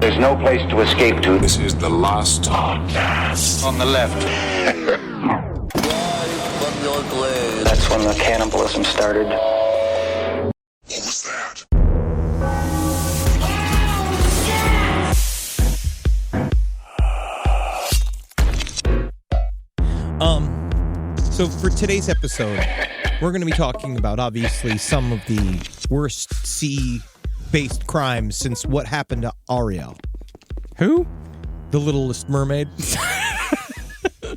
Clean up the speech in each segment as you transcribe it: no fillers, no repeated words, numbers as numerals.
There's no place to escape to. This is the last podcast. On the left. That's when the cannibalism started. What was that? So for today's episode, we're going to be talking about, obviously, some of the worst sea-based crimes since what happened to Ariel. Who? The Littlest Mermaid.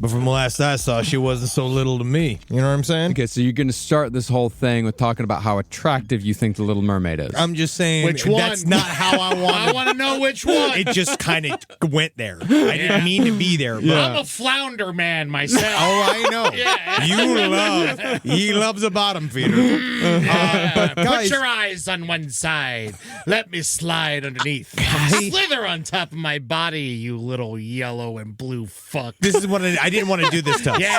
But from last I saw, she wasn't so little to me. You know what I'm saying? Okay, so you're going to start this whole thing with talking about how attractive you think the Little Mermaid is. I'm just saying Which one? That's not how I want I want to know which one. It just kind of went there. I didn't mean to be there. But I'm a flounder man myself. Oh, I know. Yeah. He loves a bottom feeder. But guys, Put your eyes on one side. Let me slide underneath. Slither on top of my body, you little yellow and blue fuck. this is what I didn't want to do this stuff. Yeah.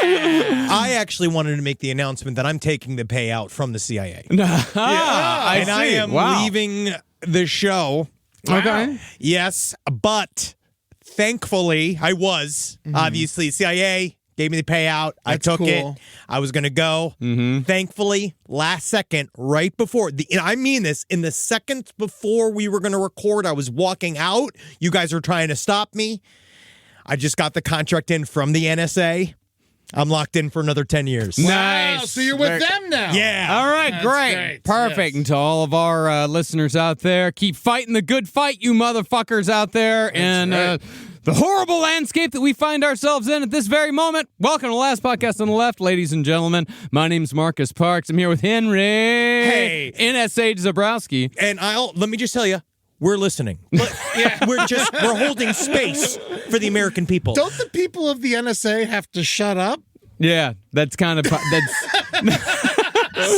I actually wanted to make the announcement that I'm taking the payout from the CIA. I I am leaving the show. Okay. Yes, but thankfully I was. Obviously, CIA gave me the payout. I That's took cool. it. I was going to go. Thankfully, last second, right before, I mean this, in the seconds before we were going to record, I was walking out. You guys were trying to stop me. I just got the contract in from the NSA. I'm locked in for another 10 years. Wow, so you're with them now. Yeah. All right, That's great. great, Perfect. yes. And to all of our listeners out there, keep fighting the good fight, you motherfuckers out there. And the horrible landscape that we find ourselves in at this very moment. Welcome to the last podcast on the left, ladies and gentlemen. My name's Marcus Parks. I'm here with Henry. Hey. NSA Zabrowski. And let me just tell you, we're listening. We're holding space for the American people. Don't the people of the NSA have to shut up? Yeah, that's kind of...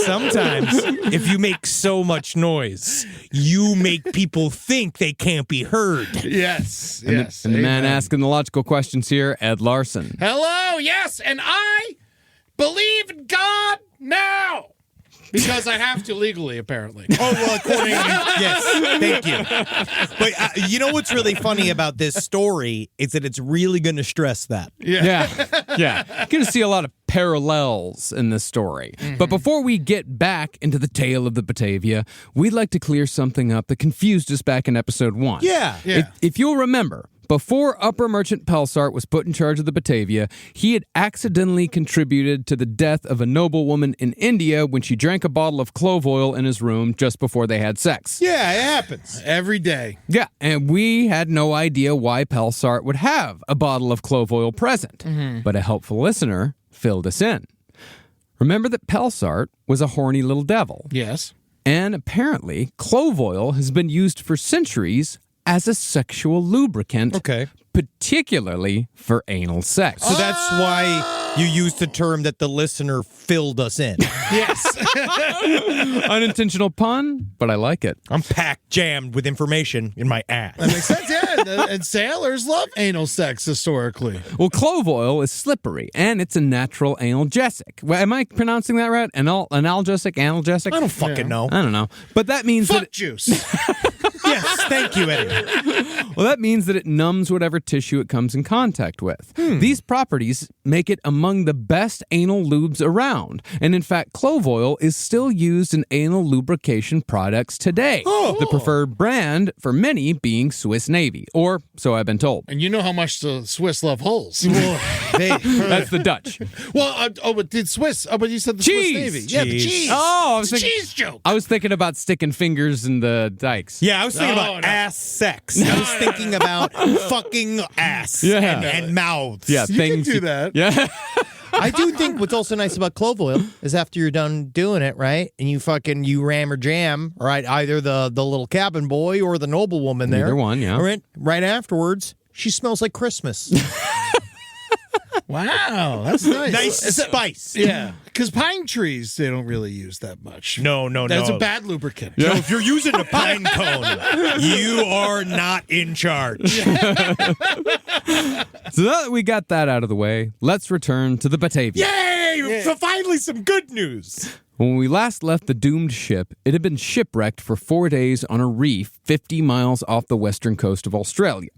Sometimes, if you make so much noise, you make people think they can't be heard. Yes. And the man asking the logical questions here, Ed Larson. Hello, yes, and I believe in God now. Because I have to legally, apparently. Oh, well, according yes, thank you. But you know what's really funny about this story is that it's really going to stress that. Yeah. You're going to see a lot of parallels in this story. But before we get back into the tale of the Batavia, we'd like to clear something up that confused us back in episode 1. Yeah. If you'll remember, before Upper Merchant Pelsart was put in charge of the Batavia, he had accidentally contributed to the death of a noblewoman in India when she drank a bottle of clove oil in his room just before they had sex. Yeah, it happens. Every day. Yeah, and we had no idea why Pelsart would have a bottle of clove oil present. But a helpful listener filled us in. Remember that Pelsart was a horny little devil. Yes. And apparently, clove oil has been used for centuries as a sexual lubricant. Okay. Particularly for anal sex. So that's why you used the term that the listener filled us in. Yes. Unintentional pun, but I like it. I'm packed jammed with information in my ass. That makes sense, yeah. And sailors love anal sex historically. Well, clove oil is slippery, and it's a natural analgesic. Well, am I pronouncing that right? Analgesic? I don't fucking know. I don't know. But that means Fuck juice. Yes, thank you, Eddie. Well, that means that it numbs whatever tissue it comes in contact with. These properties make it among the best anal lubes around. And in fact, clove oil is still used in anal lubrication products today. The preferred brand for many being Swiss Navy, or so I've been told. And you know how much the Swiss love holes. That's the Dutch. Well, but did Swiss? Oh, but you said the Cheese. Swiss Navy. Yeah, the Cheese. cheese. Oh, I It's was a cheese joke. I was thinking about sticking fingers in the dikes. Yeah, I was thinking about No. ass sex. I was thinking about fucking ass and mouths. Yeah, You things can do that. Yeah. I do think what's also nice about clove oil is after you're done doing it, right, and you ram or jam, right, either the little cabin boy or the noblewoman there. Either one, yeah. Right afterwards, she smells like Christmas. Wow, that's nice. Nice spice. Yeah, because pine trees, they don't really use that much. No. That's a bad lubricant. No, if you're using a pine cone, you are not in charge. So now that we got that out of the way, let's return to the Batavia. Yay! For finally some good news. When we last left the doomed ship, it had been shipwrecked for 4 days on a reef 50 miles off the western coast of Australia.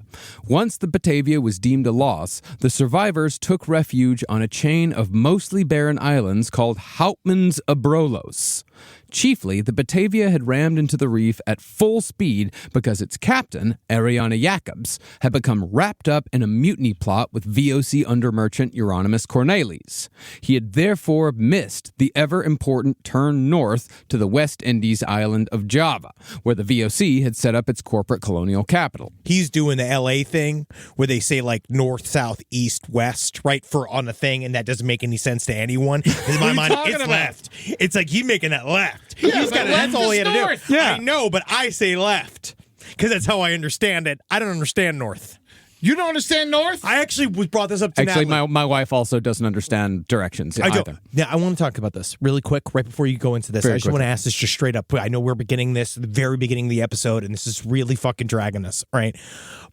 Once the Batavia was deemed a loss, the survivors took refuge on a chain of mostly barren islands called Houtman's Abrolhos. Chiefly, the Batavia had rammed into the reef at full speed because its captain, Ariana Jacobs, had become wrapped up in a mutiny plot with VOC undermerchant Jeronimus Cornelisz. He had therefore missed the ever-important turn north to the West Indies island of Java, where the VOC had set up its corporate colonial capital. He's doing the LA thing where they say like north, south, east, west, right, for on a thing, and that doesn't make any sense to anyone. In my mind, it's left. It's like he's making that left. Yeah, He's got left that's all he had is to do. north. Yeah. I know, but I say left because that's how I understand it. I don't understand north. You don't understand north? I actually brought this up to Actually, Natalie. my wife also doesn't understand directions I either. don't. Yeah, I want to talk about this really quick right before you go into this. Very I just want to ask this just straight up. I know we're beginning this at the very beginning of the episode, and this is really fucking dragging us, right?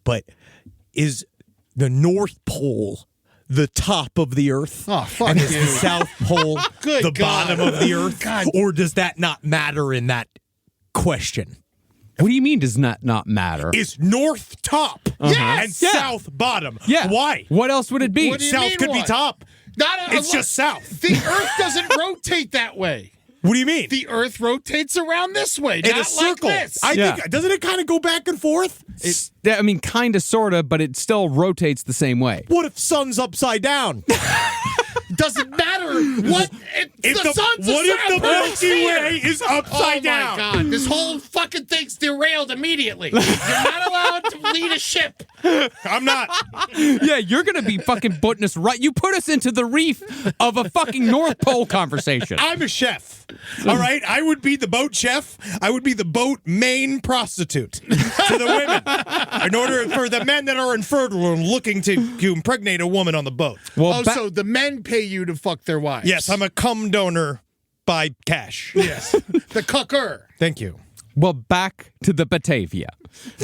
But is the North Pole the top of the Earth? Oh, fuck and is you. the South Pole Good the God. bottom of the Earth? God. Or does that not matter in that question? What do you mean does not matter? Is North top and Yeah. South bottom? Yeah. Why? What else would it be? What do you South mean could be what? top. Not a It's just south. The Earth doesn't rotate that way. What do you mean? The Earth rotates around this way, in not a circle. like this. I Yeah. think doesn't it kind of go back and forth? Yeah, I mean, kind of, sort of, but it still rotates the same way. What if sun's upside down? Doesn't matter what. If The sun's what a if the circle. Milky Way is upside down? Oh my God! This whole fucking thing's derailed immediately. You're not allowed to lead a ship. I'm not. Yeah, you're going to be fucking putting us right. You put us into the reef of a fucking North Pole conversation. I'm a chef. All right, I would be the boat chef. I would be the boat main prostitute to the women, in order for the men that are infertile and looking to impregnate a woman on the boat. Well, So the men pay you to fuck their wives. Yes, I'm a cum donor by cash. Yes, the cooker. Thank you. Well, back to the Batavia.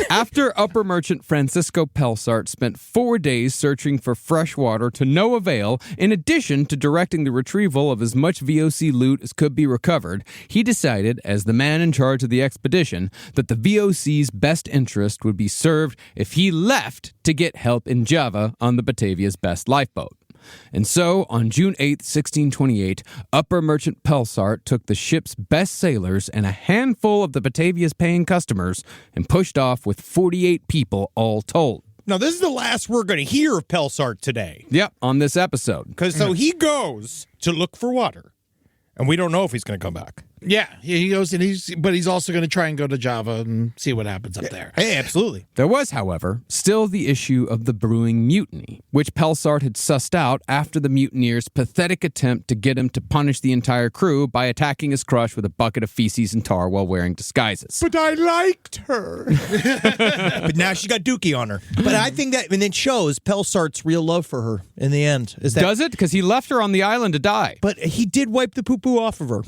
After upper merchant Francisco Pelsart spent 4 days searching for fresh water to no avail, in addition to directing the retrieval of as much VOC loot as could be recovered, he decided, as the man in charge of the expedition, that the VOC's best interest would be served if he left to get help in Java on the Batavia's best lifeboat. And so, on June 8, 1628, Upper Merchant Pelsart took the ship's best sailors and a handful of the Batavia's paying customers and pushed off with 48 people all told. Now, this is the last we're going to hear of Pelsart today. Yep, on this episode. Because so he goes to look for water, and we don't know if he's going to come back. Yeah, he goes and he's also going to try and go to Java and see what happens up there. Hey, absolutely. There was, however, still the issue of the brewing mutiny, which Pelsart had sussed out after the mutineers' pathetic attempt to get him to punish the entire crew by attacking his crush with a bucket of feces and tar while wearing disguises. But I liked her. But now she got dookie on her. But I think that, and it shows Pelsart's real love for her in the end. Is that? Does it? Because he left her on the island to die. But he did wipe the poo-poo off of her.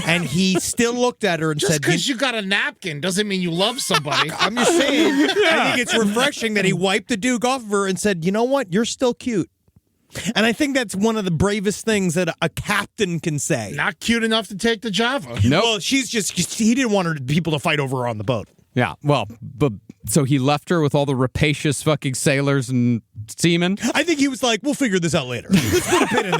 And he still looked at her and Just said, because you got a napkin doesn't mean you love somebody. I'm just saying, I think it's refreshing that he wiped the Duke off of her and said, you know what? You're still cute. And I think that's one of the bravest things that a captain can say. Not cute enough to take to Java. Nope. Well, he didn't want people to fight over her on the boat. Yeah, well, but so he left her with all the rapacious fucking sailors and seamen? I think he was like, we'll figure this out later. Let's put a pin in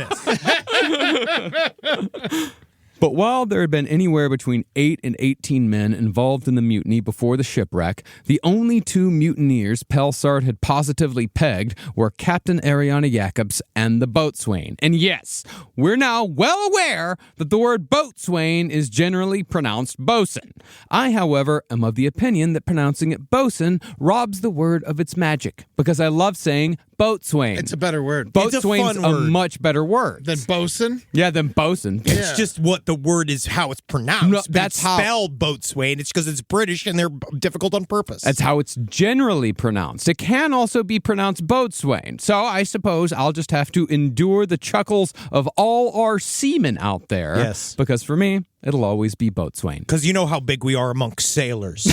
this. But while there had been anywhere between 8 and 18 men involved in the mutiny before the shipwreck, the only two mutineers Pelsart had positively pegged were Captain Ariana Jacobs and the boatswain. And yes, we're now well aware that the word boatswain is generally pronounced bosun. I, however, am of the opinion that pronouncing it bosun robs the word of its magic, because I love saying boatswain. It's a better word. Boatswain's fun a word. much better word. Than bosun. Yeah, than bosun. It's just what the word is, how it's pronounced. No, but that's it's how- spelled boatswain. It's because it's British and they're difficult on purpose. That's how it's generally pronounced. It can also be pronounced boatswain. So I suppose I'll just have to endure the chuckles of all our seamen out there. Yes. Because for me, it'll always be boatswain. Because you know how big we are amongst sailors.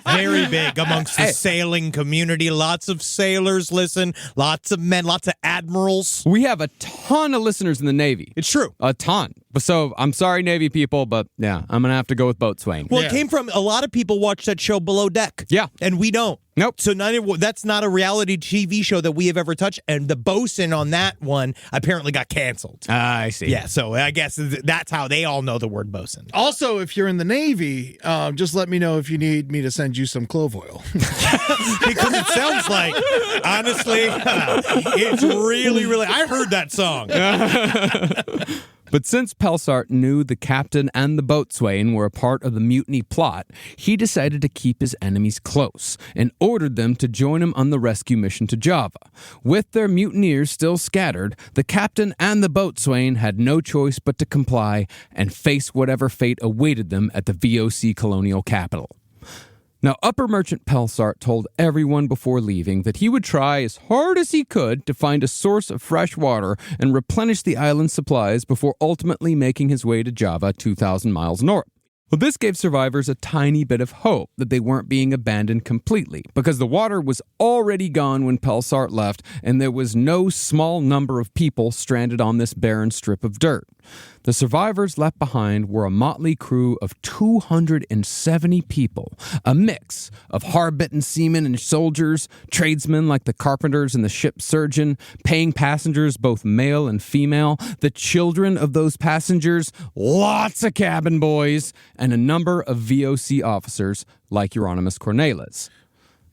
Very big amongst the sailing community. Lots of sailors listen. Lots of men. Lots of admirals. We have a ton of listeners in the Navy. It's true. A ton. So I'm sorry, Navy people, but yeah, I'm going to have to go with boatswain. Well, it came from a lot of people watch that show Below Deck. Yeah. And we don't. Nope. So that's not a reality TV show that we have ever touched. And the bosun on that one apparently got canceled. I see. Yeah, so I guess that's how they all know the word bosun. Also, if you're in the Navy, just let me know if you need me to send you some clove oil. Because it sounds like, honestly, it's really, really. I heard that song. But since Pelsart knew the captain and the boatswain were a part of the mutiny plot, he decided to keep his enemies close and ordered them to join him on the rescue mission to Java. With their mutineers still scattered, the captain and the boatswain had no choice but to comply and face whatever fate awaited them at the VOC colonial capital. Now, Upper Merchant Pelsart told everyone before leaving that he would try as hard as he could to find a source of fresh water and replenish the island's supplies before ultimately making his way to Java 2,000 miles north. Well, this gave survivors a tiny bit of hope that they weren't being abandoned completely, because the water was already gone when Pelsart left, and there was no small number of people stranded on this barren strip of dirt. The survivors left behind were a motley crew of 270 people, a mix of hard-bitten seamen and soldiers, tradesmen like the carpenters and the ship's surgeon, paying passengers both male and female, the children of those passengers, lots of cabin boys, and a number of VOC officers like Jeronimus Cornelisz.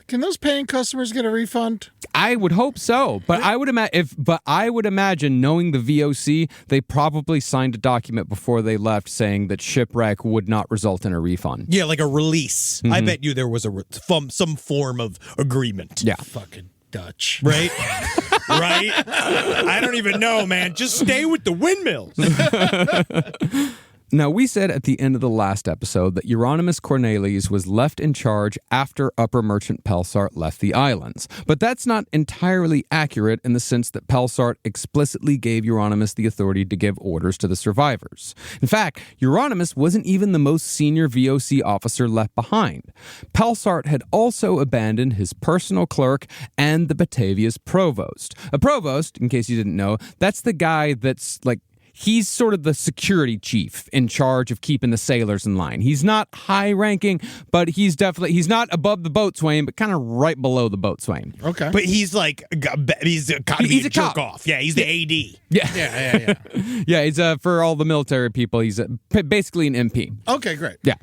Can those paying customers get a refund? I would hope so, but I would imagine, knowing the VOC, they probably signed a document before they left saying that shipwreck would not result in a refund. Yeah, like a release. I bet you there was some form of agreement. Yeah. Fucking Dutch. Right? Right? I don't even know, man. Just stay with the windmills. Now, we said at the end of the last episode that Jeronimus Cornelisz was left in charge after Upper Merchant Pelsart left the islands. But that's not entirely accurate in the sense that Pelsart explicitly gave Jeronimus the authority to give orders to the survivors. In fact, Jeronimus wasn't even the most senior VOC officer left behind. Pelsart had also abandoned his personal clerk and the Batavia's provost. A provost, in case you didn't know, that's the guy that's like, he's sort of the security chief in charge of keeping the sailors in line. He's not high ranking, but he's not above the boatswain, but kind of right below the boatswain. Okay. But he's like, he's a jerk cop. off. Yeah, he's the AD. Yeah. Yeah, he's for all the military people, he's basically an MP. Okay, great. Yeah.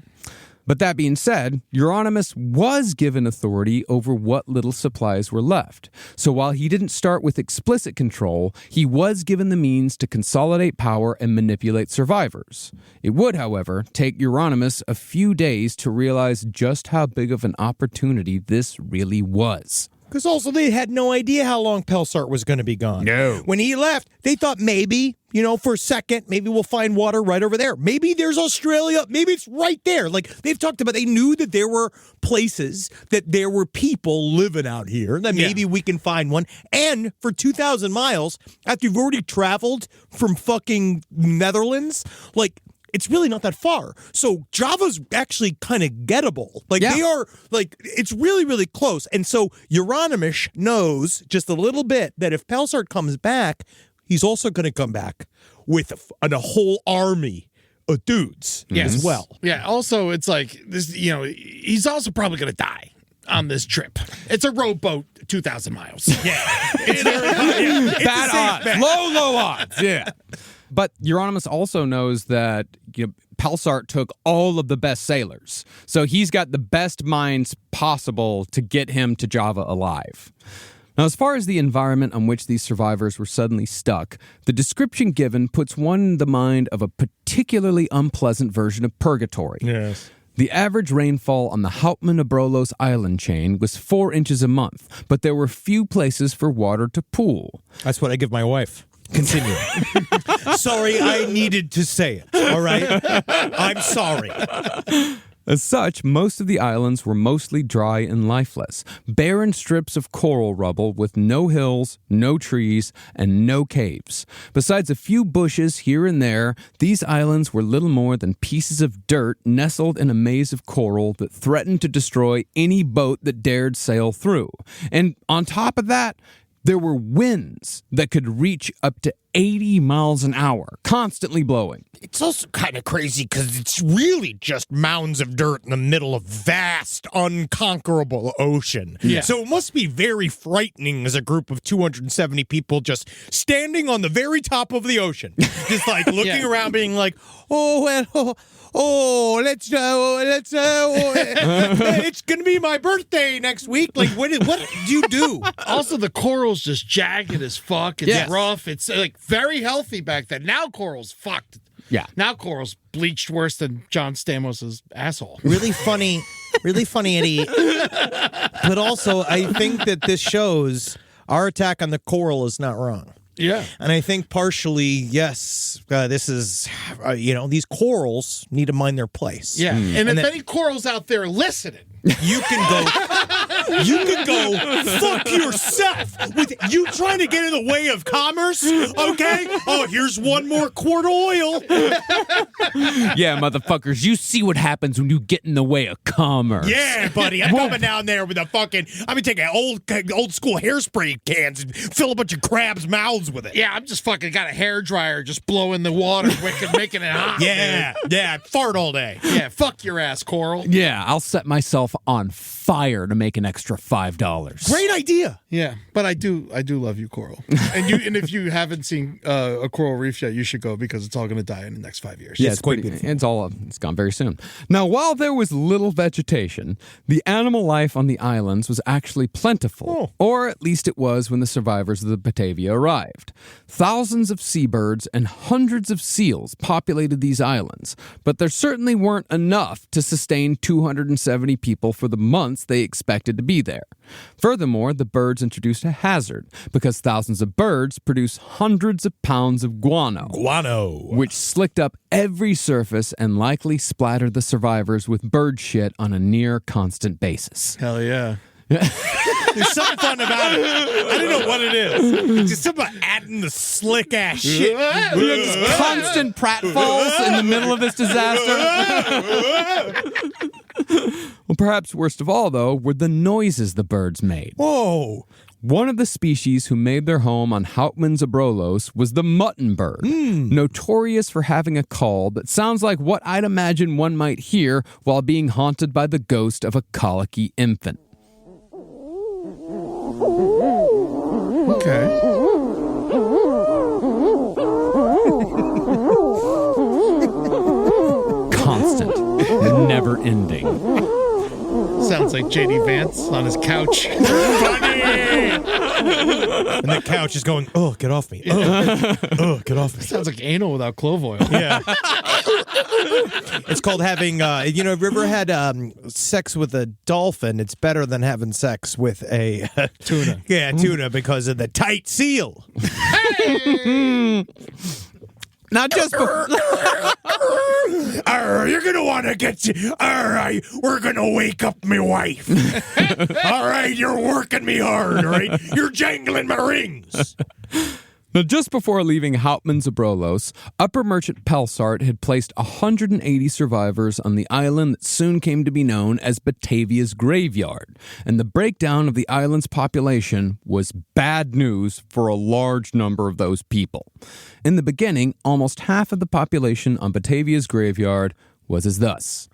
But that being said, Jeronimus was given authority over what little supplies were left. So while he didn't start with explicit control, he was given the means to consolidate power and manipulate survivors. It would, however, take Jeronimus a few days to realize just how big of an opportunity this really was. Because also they had no idea how long Pelsart was going to be gone. No. When he left, they thought maybe, for a second, maybe we'll find water right over there. Maybe there's Australia. Maybe it's right there. Like they've talked about, they knew that there were places, that there were people living out here, that maybe we can find one. And for 2,000 miles, after you've already traveled from fucking Netherlands, like, it's really not that far. So Java's actually kind of gettable. Like they are, like, it's really, really close. And so Jeronimus knows just a little bit that if Pelsart comes back, he's also going to come back with a whole army of dudes as well. Yeah, also it's like this, he's also probably going to die on this trip. It's a rowboat 2,000 miles. Yeah. It's very Bad odds. Low odds. Yeah. But Jeronimus also knows that Pelsart took all of the best sailors. So he's got the best minds possible to get him to Java alive. Now, as far as the environment on which these survivors were suddenly stuck, the description given puts one in the mind of a particularly unpleasant version of purgatory. Yes. The average rainfall on the Abrolhos Island chain was 4 inches a month, but there were few places for water to pool. That's what I give my wife. Continue. Sorry, I needed to say it. All right? I'm sorry. As such, most of the islands were mostly dry and lifeless, barren strips of coral rubble with no hills, no trees, and no caves. Besides a few bushes here and there, these islands were little more than pieces of dirt nestled in a maze of coral that threatened to destroy any boat that dared sail through. And on top of that, There were winds that could reach up to 80 miles an hour, constantly blowing. It's also kind of crazy because it's really just mounds of dirt in the middle of vast, unconquerable ocean. Yeah. So it must be very frightening as a group of 270 people just standing on the very top of the ocean, just like looking around, being like, it's gonna be my birthday next week. Like, what do you do? Also, the coral's just jagged as fuck. It's rough. It's like very healthy back then. Now coral's fucked. Yeah. Now coral's bleached worse than John Stamos's asshole. Really funny, Eddie. But also, I think that this shows our attack on the coral is not wrong. Yeah. And I think partially, yes, this is, these corals need to mind their place. Yeah. And if any corals out there listening, you can go fuck yourself with you trying to get in the way of commerce, okay? Oh, here's one more quart of oil. Yeah, motherfuckers, you see what happens when you get in the way of commerce. Yeah, buddy, I'm coming down there with I'm gonna take old school hairspray cans and fill a bunch of crabs' mouths with it. yeah, I'm just fucking got a hairdryer just blowing the water wicked, making it hot. Yeah, fart all day. Yeah, fuck your ass, coral. Yeah, I'll set myself on fire to make an extra $5. Great idea. Yeah, but I do love you, coral. And if you haven't seen a coral reef yet, you should go because it's all going to die in the next 5 years. Yeah, It's quite beautiful. It's gone very soon. Now, while there was little vegetation, the animal life on the islands was actually plentiful, or at least it was when the survivors of the Batavia arrived. Thousands of seabirds and hundreds of seals populated these islands, but there certainly weren't enough to sustain 270 people for the months they expected to be there. Furthermore, the birds introduced a hazard because thousands of birds produce hundreds of pounds of guano, which slicked up every surface and likely splattered the survivors with bird shit on a near constant basis. Hell yeah. There's something fun about it. I don't know what it is. It's just something about adding the slick ass shit. Just constant pratfalls in the middle of this disaster. Well, perhaps worst of all, though, were the noises the birds made. Whoa. One of the species who made their home on Houtman's Abrolhos was the mutton bird, notorious for having a call that sounds like what I'd imagine one might hear while being haunted by the ghost of a colicky infant. Okay. Constant, never ending. Sounds like J.D. Vance on his couch. Funny. And the couch is going, oh, get off me. Oh, get off me. Sounds like anal without clove oil. Yeah. It's called having, have you ever had sex with a dolphin? It's better than having sex with a Tuna. Yeah, tuna because of the tight seal. Now, just before... You're going to want to get you. All right, we're going to wake up my wife. All right, you're working me hard, all right? You're jangling my rings. Now, just before leaving Houtman's Abrolhos, Upper Merchant Pelsart had placed 180 survivors on the island that soon came to be known as Batavia's Graveyard, and the breakdown of the island's population was bad news for a large number of those people. In the beginning, almost half of the population on Batavia's Graveyard was as thus: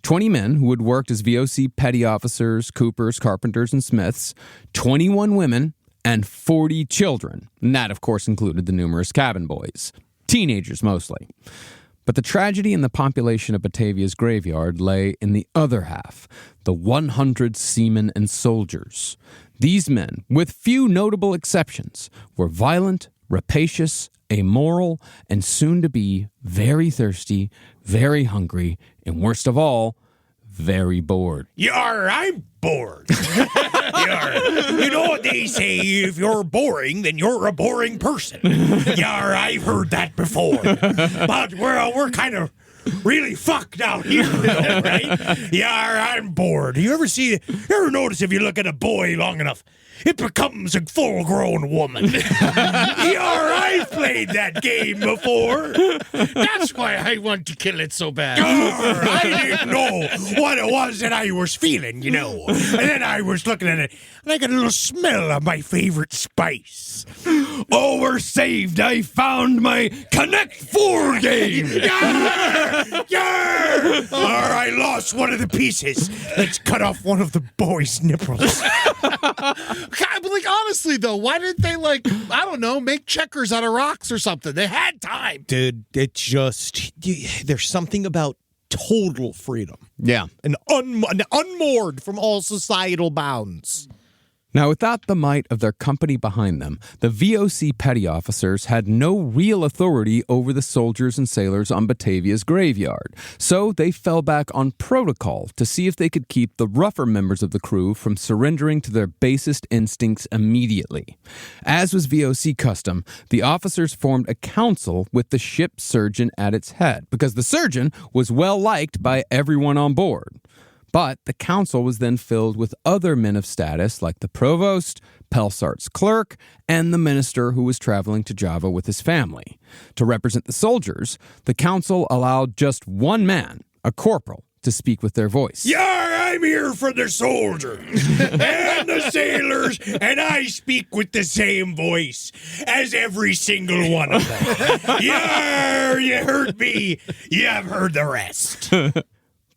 20 men who had worked as VOC petty officers, coopers, carpenters, and smiths, 21 women, and 40 children. And that, of course, included the numerous cabin boys. Teenagers, mostly. But the tragedy in the population of Batavia's Graveyard lay in the other half, the 100 seamen and soldiers. These men, with few notable exceptions, were violent, rapacious, amoral, and soon to be very thirsty, very hungry, and worst of all, very bored. I'm bored. You know what they say, if you're boring, then you're a boring person. I've heard that before. But we're kind of really fucked out here, though, right? Yeah, I'm bored. You ever notice if you look at a boy long enough, it becomes a full-grown woman? I've played that game before. That's why I want to kill it so bad. I didn't know what it was that I was feeling, And then I was looking at it, and I got a little smell of my favorite spice. Oh, we're saved. I found my Connect 4 game. Yarrrr! I lost one of the pieces. Let's cut off one of the boy's nipples. But honestly, though, why didn't they, I don't know, make checkers out of rocks or something? They had time. Dude, there's something about total freedom. Yeah. And unmoored from all societal bounds. Now, without the might of their company behind them, the VOC petty officers had no real authority over the soldiers and sailors on Batavia's graveyard, so they fell back on protocol to see if they could keep the rougher members of the crew from surrendering to their basest instincts immediately. As was VOC custom, the officers formed a council with the ship's surgeon at its head, because the surgeon was well liked by everyone on board. But the council was then filled with other men of status like the provost, Pelsart's clerk, and the minister who was traveling to Java with his family. To represent the soldiers, the council allowed just one man, a corporal, to speak with their voice. I'm here for the soldiers and the sailors, and I speak with the same voice as every single one of them. You heard me. You have heard the rest.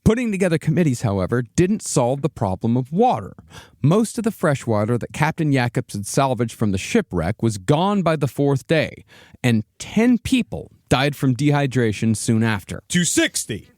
Putting together committees, however, didn't solve the problem of water. Most of the fresh water that Captain Jacobs had salvaged from the shipwreck was gone by the fourth day, and 10 people died from dehydration soon after. 260.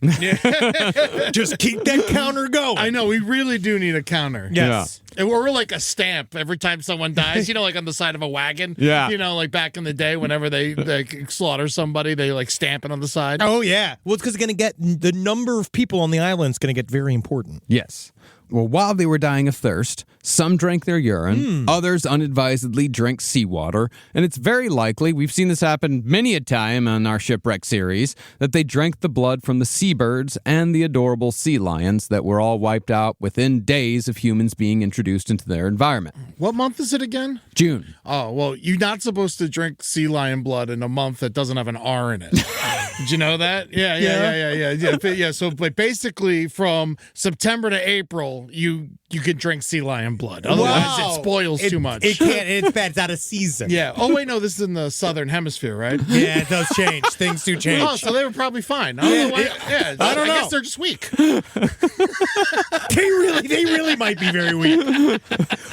Just keep that counter going. I know, we really do need a counter. Yes. Or like a stamp every time someone dies, like on the side of a wagon. Yeah. Like back in the day, whenever they slaughter somebody, they stamp it on the side. Oh, yeah. Well, it's because the number of people on the island is going to get very important. Yes. Well, while they were dying of thirst, some drank their urine, others unadvisedly drank seawater, and it's very likely, we've seen this happen many a time on our shipwreck series, that they drank the blood from the seabirds and the adorable sea lions that were all wiped out within days of humans being introduced into their environment. What month is it again? June. Oh, well, you're not supposed to drink sea lion blood in a month that doesn't have an R in it. Did you know that? Yeah. So basically, from September to April, you can drink sea lion blood. Otherwise, it spoils too much. It can't. It's bad. It's out of season. Yeah. Oh, wait, no, this is in the southern hemisphere, right? Yeah, it does change. Things do change. Oh, so they were probably fine. I don't know why. I don't know. I guess they're just weak. They really might be very weak.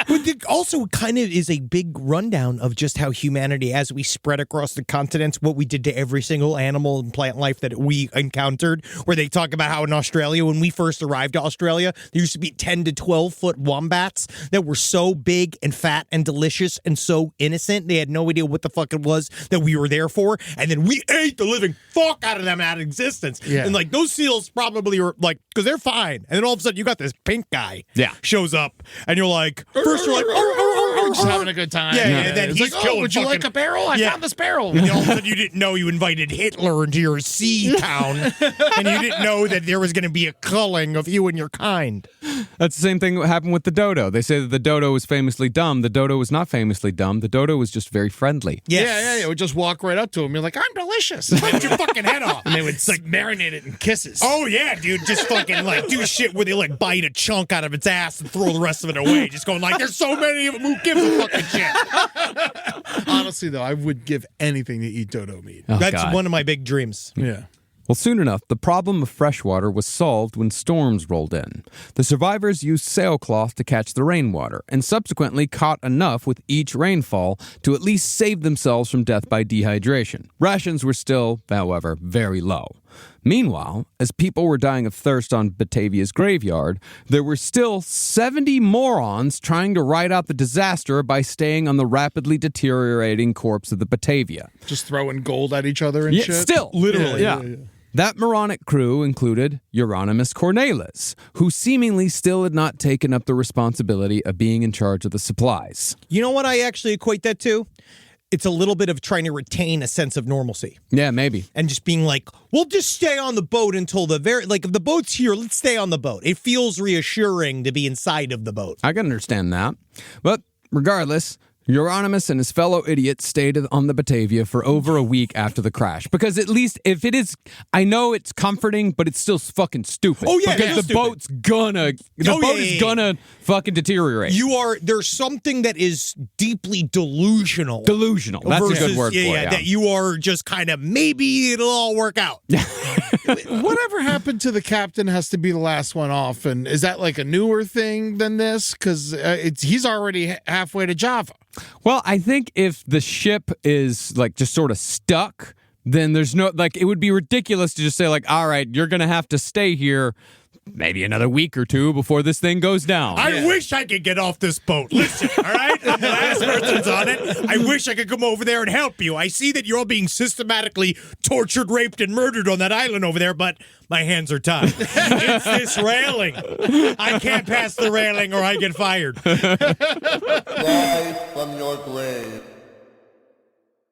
But it also kind of is a big rundown of just how humanity, as we spread across the continents, what we did to every single animal and plant life that we encountered, where they talk about how in Australia, when we first arrived to Australia, there used to be 10 to 12-foot wombats that were so big and fat and delicious and so innocent, they had no idea what the fuck it was that we were there for, and then we ate the living fuck out of them out of existence. Yeah. And those seals probably were because they're fine, and then all of a sudden you got this pink guy shows up, and you're like, first you're like, just having a good time. Yeah. And then It's he's like, killing would you like a barrel? I found this barrel. And then all of a sudden you didn't know you invited Hitler into your sea town, and you didn't know that there was going to be a culling of you and your kind. That's the same thing that happened with the dodo. They say that the dodo was famously dumb. The dodo was not famously dumb. The dodo was just very friendly. Yes. Yeah. Would just walk right up to him. You're like, I'm delicious. Cut your fucking head off. And they would marinate it in kisses. Oh, yeah, dude. Just fucking do shit where they bite a chunk out of its ass and throw the rest of it away. Just going there's so many of them. Who gives a fucking shit? Honestly, though, I would give anything to eat dodo meat. Oh, That's God. one of my big dreams. Yeah. Well, soon enough, the problem of freshwater was solved when storms rolled in. The survivors used sailcloth to catch the rainwater, and subsequently caught enough with each rainfall to at least save themselves from death by dehydration. Rations were still, however, very low. Meanwhile, as people were dying of thirst on Batavia's graveyard, there were still 70 morons trying to ride out the disaster by staying on the rapidly deteriorating corpse of the Batavia. Just throwing gold at each other and shit. Still, literally. Yeah. That moronic crew included Jeronimus Cornelisz, who seemingly still had not taken up the responsibility of being in charge of the supplies. You know what I actually equate that to? it's a little bit of trying to retain a sense of normalcy. Yeah, maybe. And just being like, we'll just stay on the boat until if the boat's here, let's stay on the boat. It feels reassuring to be inside of the boat. I can understand that. But regardless, Jeronimus and his fellow idiots stayed on the Batavia for over a week after the crash. Because at least if it is, I know it's comforting, but it's still fucking stupid. Oh, yeah, because the boat is gonna fucking deteriorate. There's something that is deeply delusional. Delusional. That's a good word for it. Yeah. That you are just kind of, maybe it'll all work out. Whatever happened to the captain has to be the last one off. And is that like a newer thing than this? Because he's already halfway to Java. Well, I think if the ship is like just sort of stuck, then there's no, like, it would be ridiculous to just say like, all right, you're going to have to stay here maybe another week or two before this thing goes down. I wish I could get off this boat. Listen, all right? I'm the last person's on it. I wish I could come over there and help you. I see that you're all being systematically tortured, raped, and murdered on that island over there, but my hands are tied. It's this railing. I can't pass the railing or I get fired. Rise from your grave.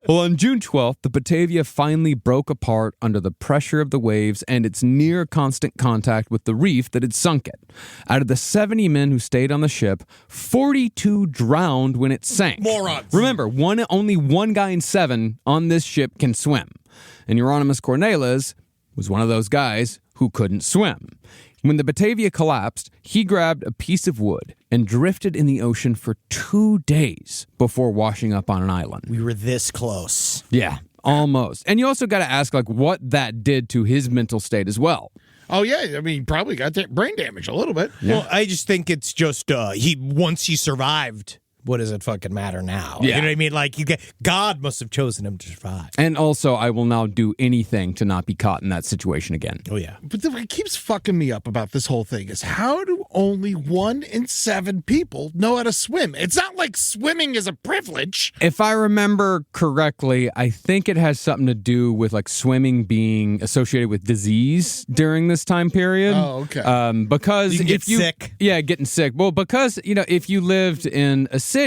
Well, on June 12th, the Batavia finally broke apart under the pressure of the waves and its near constant contact with the reef that had sunk it. Out of the 70 men who stayed on the ship, 42 drowned when it sank. Morons. Remember, only one guy in 7 on this ship can swim. And Jeronimus Cornelisz was one of those guys who couldn't swim. When the Batavia collapsed, he grabbed a piece of wood and drifted in the ocean for 2 days before washing up on an island. We were this close. Yeah, almost. And you also got to ask, like, what that did to his mental state as well. Oh, yeah. I mean, probably got brain damage a little bit. Yeah. Well, I just think it's just once he survived, what does it fucking matter now? Yeah. You know what I mean? Like, God must have chosen him to survive. And also, I will now do anything to not be caught in that situation again. Oh, yeah. But what keeps fucking me up about this whole thing is how do only 1 in 7 people know how to swim? It's not like swimming is a privilege. If I remember correctly, I think it has something to do with like swimming being associated with disease during this time period. Oh, okay. Because you can get sick. Yeah, getting sick. Well, because, if you lived in a city,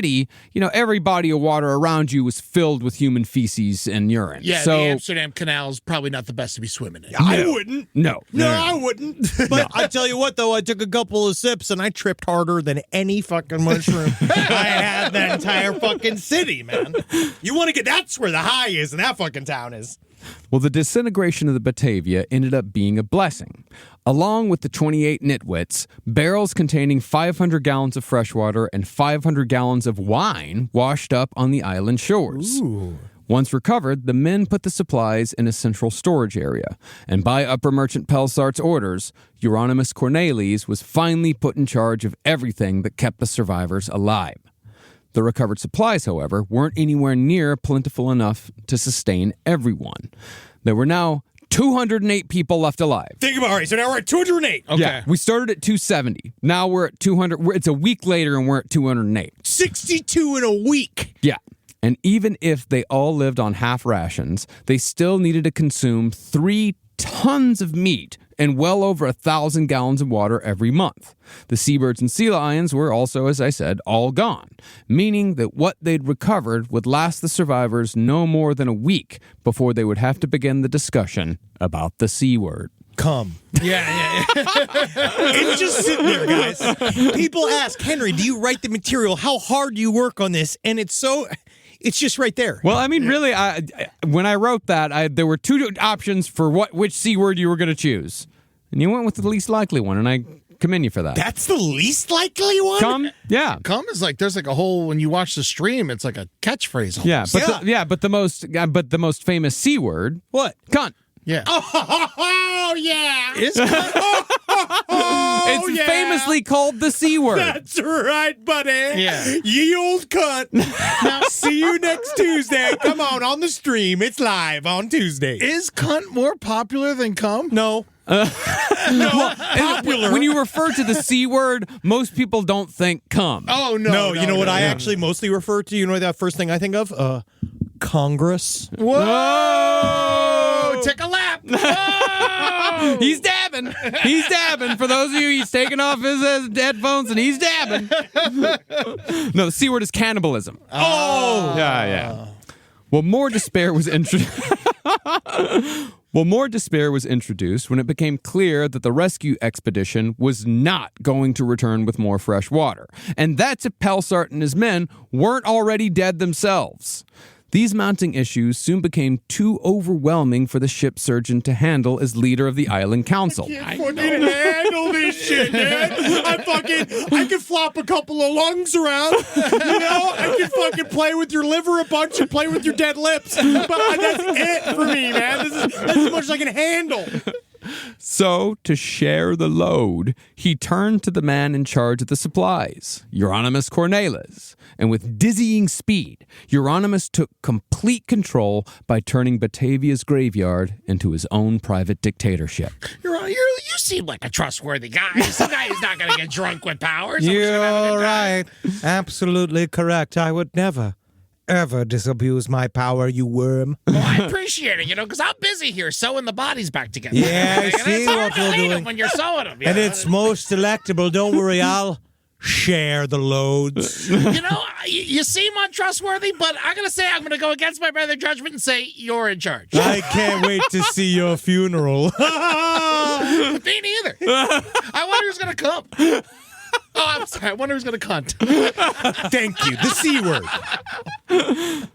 every body of water around you was filled with human feces and urine. Yeah, so, the Amsterdam Canal is probably not the best to be swimming in. I wouldn't. No, I wouldn't. But I tell you what, though, I took a couple of sips and I tripped harder than any fucking mushroom I had that entire fucking city, man. You want to that's where the high is, and that fucking town is. Well, the disintegration of the Batavia ended up being a blessing. Along with the 28 nitwits, barrels containing 500 gallons of fresh water and 500 gallons of wine washed up on the island shores. Ooh. Once recovered, the men put the supplies in a central storage area, and by Upper Merchant Pelsart's orders, Jeronimus Cornelisz was finally put in charge of everything that kept the survivors alive. The recovered supplies, however, weren't anywhere near plentiful enough to sustain everyone. There were now 208 people left alive. Think about it. All right, so now we're at 208. Okay. Yeah, we started at 270. Now we're at 200. It's a week later and we're at 208. 62 in a week. Yeah. And even if they all lived on half rations, they still needed to consume 3 tons of meat and well over 1,000 gallons of water every month. The seabirds and sea lions were also, as I said, all gone, meaning that what they'd recovered would last the survivors no more than a week before they would have to begin the discussion about the C word. Come. Yeah. It's just sitting there, guys. People ask, Henry, do you write the material? How hard do you work on this? And it's just right there. Well, I mean, really, when I wrote that, there were 2 options for which C word you were going to choose. And you went with the least likely one, and I commend you for that. That's the least likely one? Come? Yeah. Cum is like, there's like a whole, when you watch the stream, it's like a catchphrase. Almost. Yeah, but the most famous C word. What? Cunt. Yeah. Oh, yeah. Is cunt? It's yeah. famously called the C word. That's right, buddy. Yeah. Ye old cunt. Now, see you next Tuesday. Come on the stream. It's live on Tuesday. Is cunt more popular than cum? No. No, popular. When you refer to the C word, most people don't think cum. Oh, no. No, you know what I actually mostly refer to? You know that first thing I think of? Congress. Whoa! Take a lap. Whoa! He's dabbing. He's dabbing. For those of you, he's taking off his headphones and he's dabbing. No, the C word is cannibalism. Oh. Yeah. Well, more despair was introduced when it became clear that the rescue expedition was not going to return with more fresh water. And that's if Pelsart and his men weren't already dead themselves. These mounting issues soon became too overwhelming for the ship surgeon to handle as leader of the island council. I fucking handle this shit, man. I can flop a couple of lungs around. I can fucking play with your liver a bunch and play with your dead lips. But that's it for me, man. That's as much as I can handle. So, to share the load, he turned to the man in charge of the supplies, Jeronimus Cornelisz. And with dizzying speed, Jeronimus took complete control by turning Batavia's graveyard into his own private dictatorship. You seem like a trustworthy guy. Some guy who's not going to get drunk with power. You're right. Absolutely correct. I would never, ever disabuse my power, you worm. Well, I appreciate it, because I'm busy here sewing the bodies back together. Yeah, I And see it's hard what to you're hate 'em doing. when you're sewing them. And it's most delectable. Don't worry, I'll share the loads. You seem untrustworthy, but I'm going to say I'm going to go against my better judgment and say you're in charge. I can't wait to see your funeral. Me neither. I wonder who's going to come. Oh, I'm sorry. I wonder who's going to cunt. Thank you. The C word.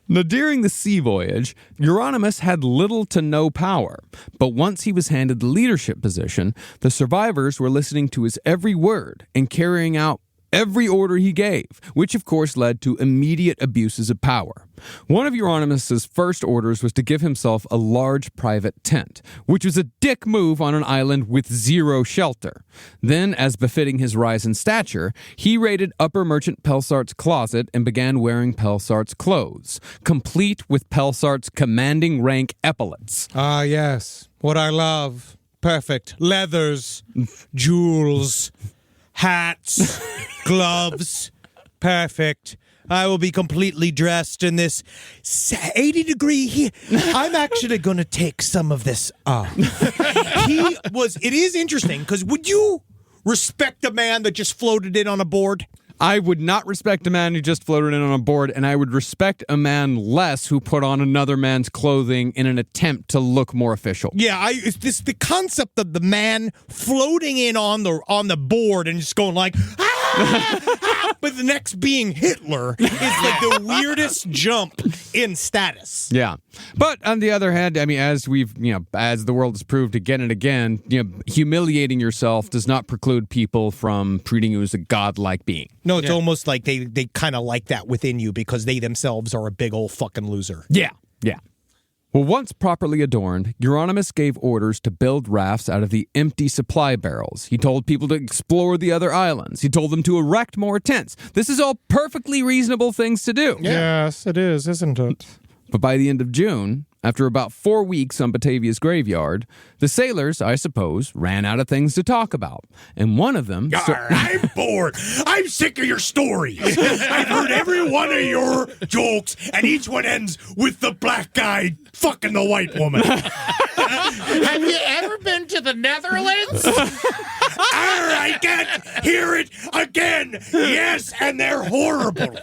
Now, during the sea voyage, Jeronimus had little to no power. But once he was handed the leadership position, the survivors were listening to his every word and carrying out every order he gave, which of course led to immediate abuses of power. One of Jeronimus's first orders was to give himself a large private tent, which was a dick move on an island with zero shelter. Then, as befitting his rise in stature, he raided Upper Merchant Pelsart's closet and began wearing Pelsart's clothes, complete with Pelsart's commanding rank epaulets. Ah, yes. What I love. Perfect. Leathers, jewels, hats, gloves. Perfect. I will be completely dressed in this 80-degree heat. I'm actually going to take some of this off. It is interesting, because would you respect a man that just floated in on a board? I would not respect a man who just floated in on a board, and I would respect a man less who put on another man's clothing in an attempt to look more official. Yeah, the concept of the man floating in on the board and just going like, but the next being Hitler is like the weirdest jump in status. Yeah. But on the other hand, as the world has proved again and again, humiliating yourself does not preclude people from treating you as a godlike being. No, it's almost like they kind of like that within you because they themselves are a big old fucking loser. Yeah. Well, once properly adorned, Jeronimus gave orders to build rafts out of the empty supply barrels. He told people to explore the other islands. He told them to erect more tents. This is all perfectly reasonable things to do. Yes, it is, isn't it? But by the end of June, after about 4 weeks on Batavia's graveyard, the sailors, I suppose, ran out of things to talk about. And one of them... I'm bored. I'm sick of your stories. I've heard every one of your jokes, and each one ends with the black guy fucking the white woman. Have you ever been to the Netherlands? All right, can't hear it again. Yes, and they're horrible.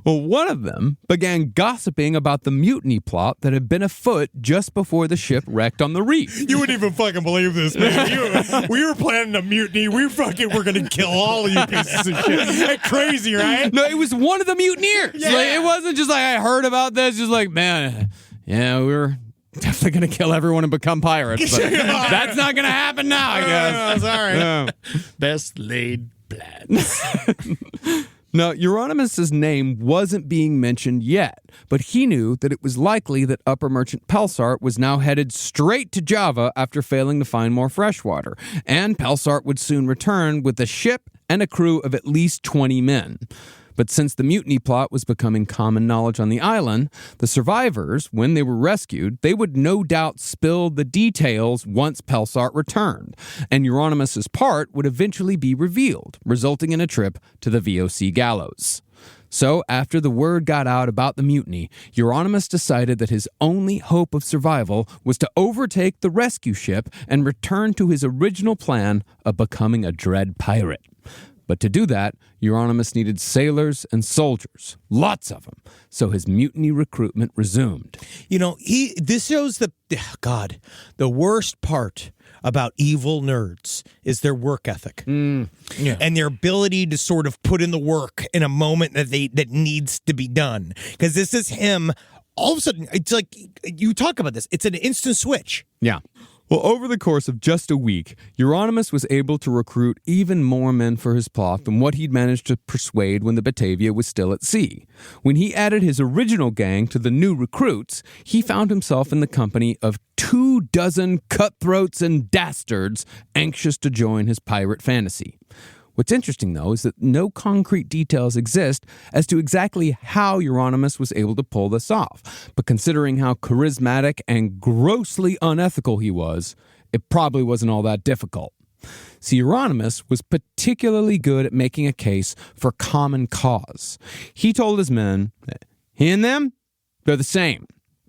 Well, one of them began gossiping about the mutiny plot that had been afoot just before the ship wrecked on the reef. You wouldn't even fucking believe this, man. We were planning a mutiny. We fucking were going to kill all of you pieces of shit. That's crazy, right? No, it was one of the mutineers. Yeah. Like, it wasn't just like I heard about this. Just like, man, yeah, we were definitely going to kill everyone and become pirates. But that's not going to happen now, I guess. Sorry. Yeah. Best laid plans. Now, Jeronimus' name wasn't being mentioned yet, but he knew that it was likely that Upper Merchant Pelsart was now headed straight to Java after failing to find more fresh water, and Pelsart would soon return with a ship and a crew of at least 20 men. But since the mutiny plot was becoming common knowledge on the island, the survivors, when they were rescued, they would no doubt spill the details once Pelsart returned, and Jeronimus' part would eventually be revealed, resulting in a trip to the VOC gallows. So, after the word got out about the mutiny, Jeronimus decided that his only hope of survival was to overtake the rescue ship and return to his original plan of becoming a dread pirate. But to do that, Jeronimus needed sailors and soldiers, lots of them, so his mutiny recruitment resumed. You know, this shows the worst part about evil nerds is their work ethic. And their ability to sort of put in the work in a moment that needs to be done. Because this is him. All of a sudden, it's like, you talk about this, it's an instant switch. Yeah. Well, over the course of just a week, Jeronimus was able to recruit even more men for his plot than what he'd managed to persuade when the Batavia was still at sea. When he added his original gang to the new recruits, he found himself in the company of 24 cutthroats and dastards anxious to join his pirate fantasy. What's interesting, though, is that no concrete details exist as to exactly how Jeronimus was able to pull this off. But considering how charismatic and grossly unethical he was, it probably wasn't all that difficult. See, Jeronimus was particularly good at making a case for common cause. He told his men that he and them, they're the same,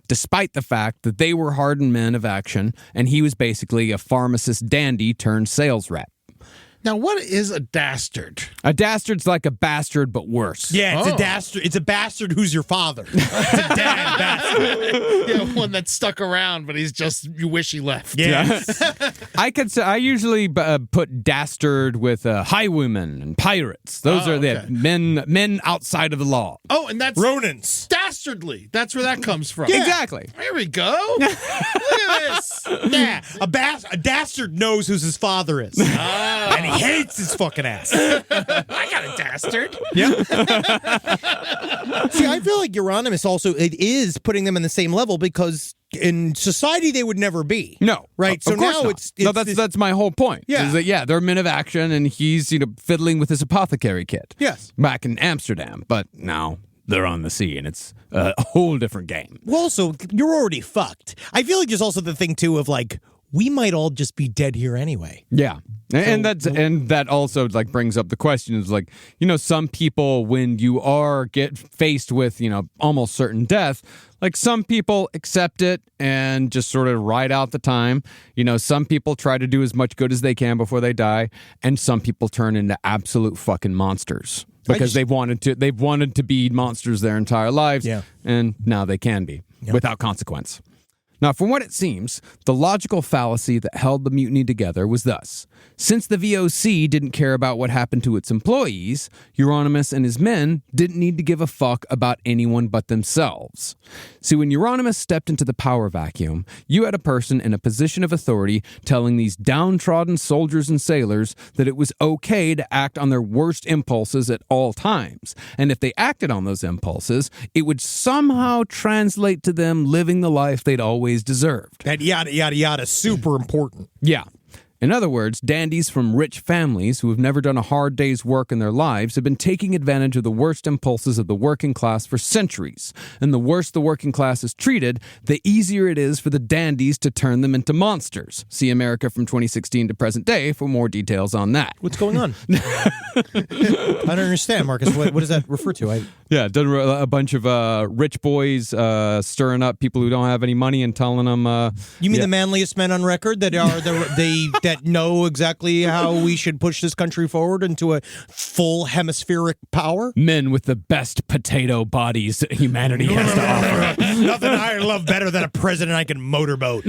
despite the fact that they were hardened men of action and he was basically a pharmacist dandy turned sales rep. Now, what is a dastard? A dastard's like a bastard, but worse. Yeah, it's a dastard. It's a bastard who's your father. It's a dad bastard. Yeah, one that stuck around, but you wish he left. Yes. I usually put dastard with highwaymen and pirates. Those are the men outside of the law. Oh, and that's Ronins. dastardly. That's where that comes from. Yeah. Exactly. There we go. Look at this. Yeah, a dastard knows who his father is. And he hates his fucking ass. I got a dastard. Yeah. See, I feel like Jeronimus also, it is putting them in the same level because in society they would never be. No. Right? Of course now not. it's that's my whole point. Yeah. Is that, they're men of action and he's, fiddling with his apothecary kit. Yes. Back in Amsterdam. But now they're on the sea and it's a whole different game. Well, also, you're already fucked. I feel like there's also the thing, too, of like, we might all just be dead here anyway. Yeah. And that also brings up the question is some people, when you get faced with, almost certain death, some people accept it and just sort of ride out the time. Some people try to do as much good as they can before they die. And some people turn into absolute fucking monsters because they've wanted to be monsters their entire lives. Yeah. And now they can be without consequence. Now, from what it seems, the logical fallacy that held the mutiny together was thus. Since the VOC didn't care about what happened to its employees, Jeronimus and his men didn't need to give a fuck about anyone but themselves. See, when Jeronimus stepped into the power vacuum, you had a person in a position of authority telling these downtrodden soldiers and sailors that it was okay to act on their worst impulses at all times. And if they acted on those impulses, it would somehow translate to them living the life they'd always deserved. That yada, yada, yada, super important. Yeah. In other words, dandies from rich families who have never done a hard day's work in their lives have been taking advantage of the worst impulses of the working class for centuries. And the worse the working class is treated, the easier it is for the dandies to turn them into monsters. See America from 2016 to present day for more details on that. What's going on? I don't understand, Marcus. What does that refer to? Yeah, done a bunch of rich boys stirring up people who don't have any money and telling them. You mean the manliest men on record that are that know exactly how we should push this country forward into a full hemispheric power? Men with the best potato bodies that humanity has to offer. Nothing I love better than a president I can motorboat.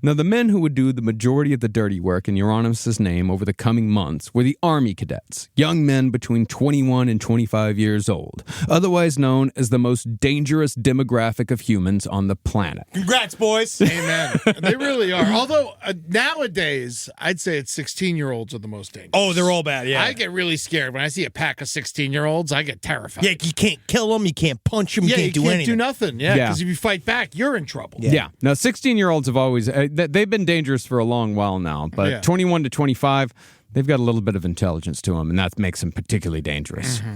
Now, the men who would do the majority of the dirty work in Jeronimus' name over the coming months were the Army cadets, young men between 21 and 25 years old, otherwise known as the most dangerous demographic of humans on the planet. Congrats, boys. Amen. They really are. Although nowadays, I'd say it's 16-year-olds are the most dangerous. Oh, they're all bad, yeah. I get really scared. When I see a pack of 16-year-olds, I get terrified. Yeah, you can't kill them, you can't punch them, you can't do anything. do nothing. Yeah, because if you fight back, you're in trouble. Yeah. Now, 16-year-olds have always... they've been dangerous for a long while now, but 21 to 25, they've got a little bit of intelligence to them, and that makes them particularly dangerous. Mm-hmm.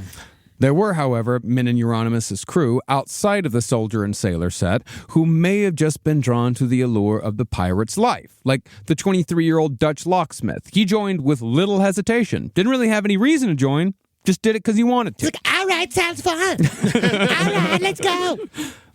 There were, however, men in Jeronimus' crew outside of the soldier and sailor set who may have just been drawn to the allure of the pirate's life, like the 23-year-old Dutch locksmith. He joined with little hesitation. Didn't really have any reason to join, just did it because he wanted to. Like, all right, sounds fun. All right, let's go.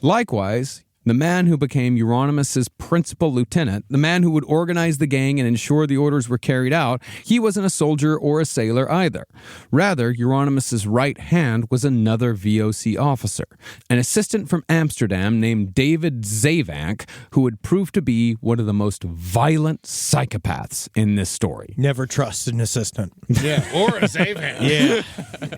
Likewise, the man who became Jeronimus's principal lieutenant, the man who would organize the gang and ensure the orders were carried out, he wasn't a soldier or a sailor either. Rather, Jeronimus's right hand was another VOC officer, an assistant from Amsterdam named David Zeevank, who would prove to be one of the most violent psychopaths in this story. Never trust an assistant. Yeah, or a save hand. Yeah.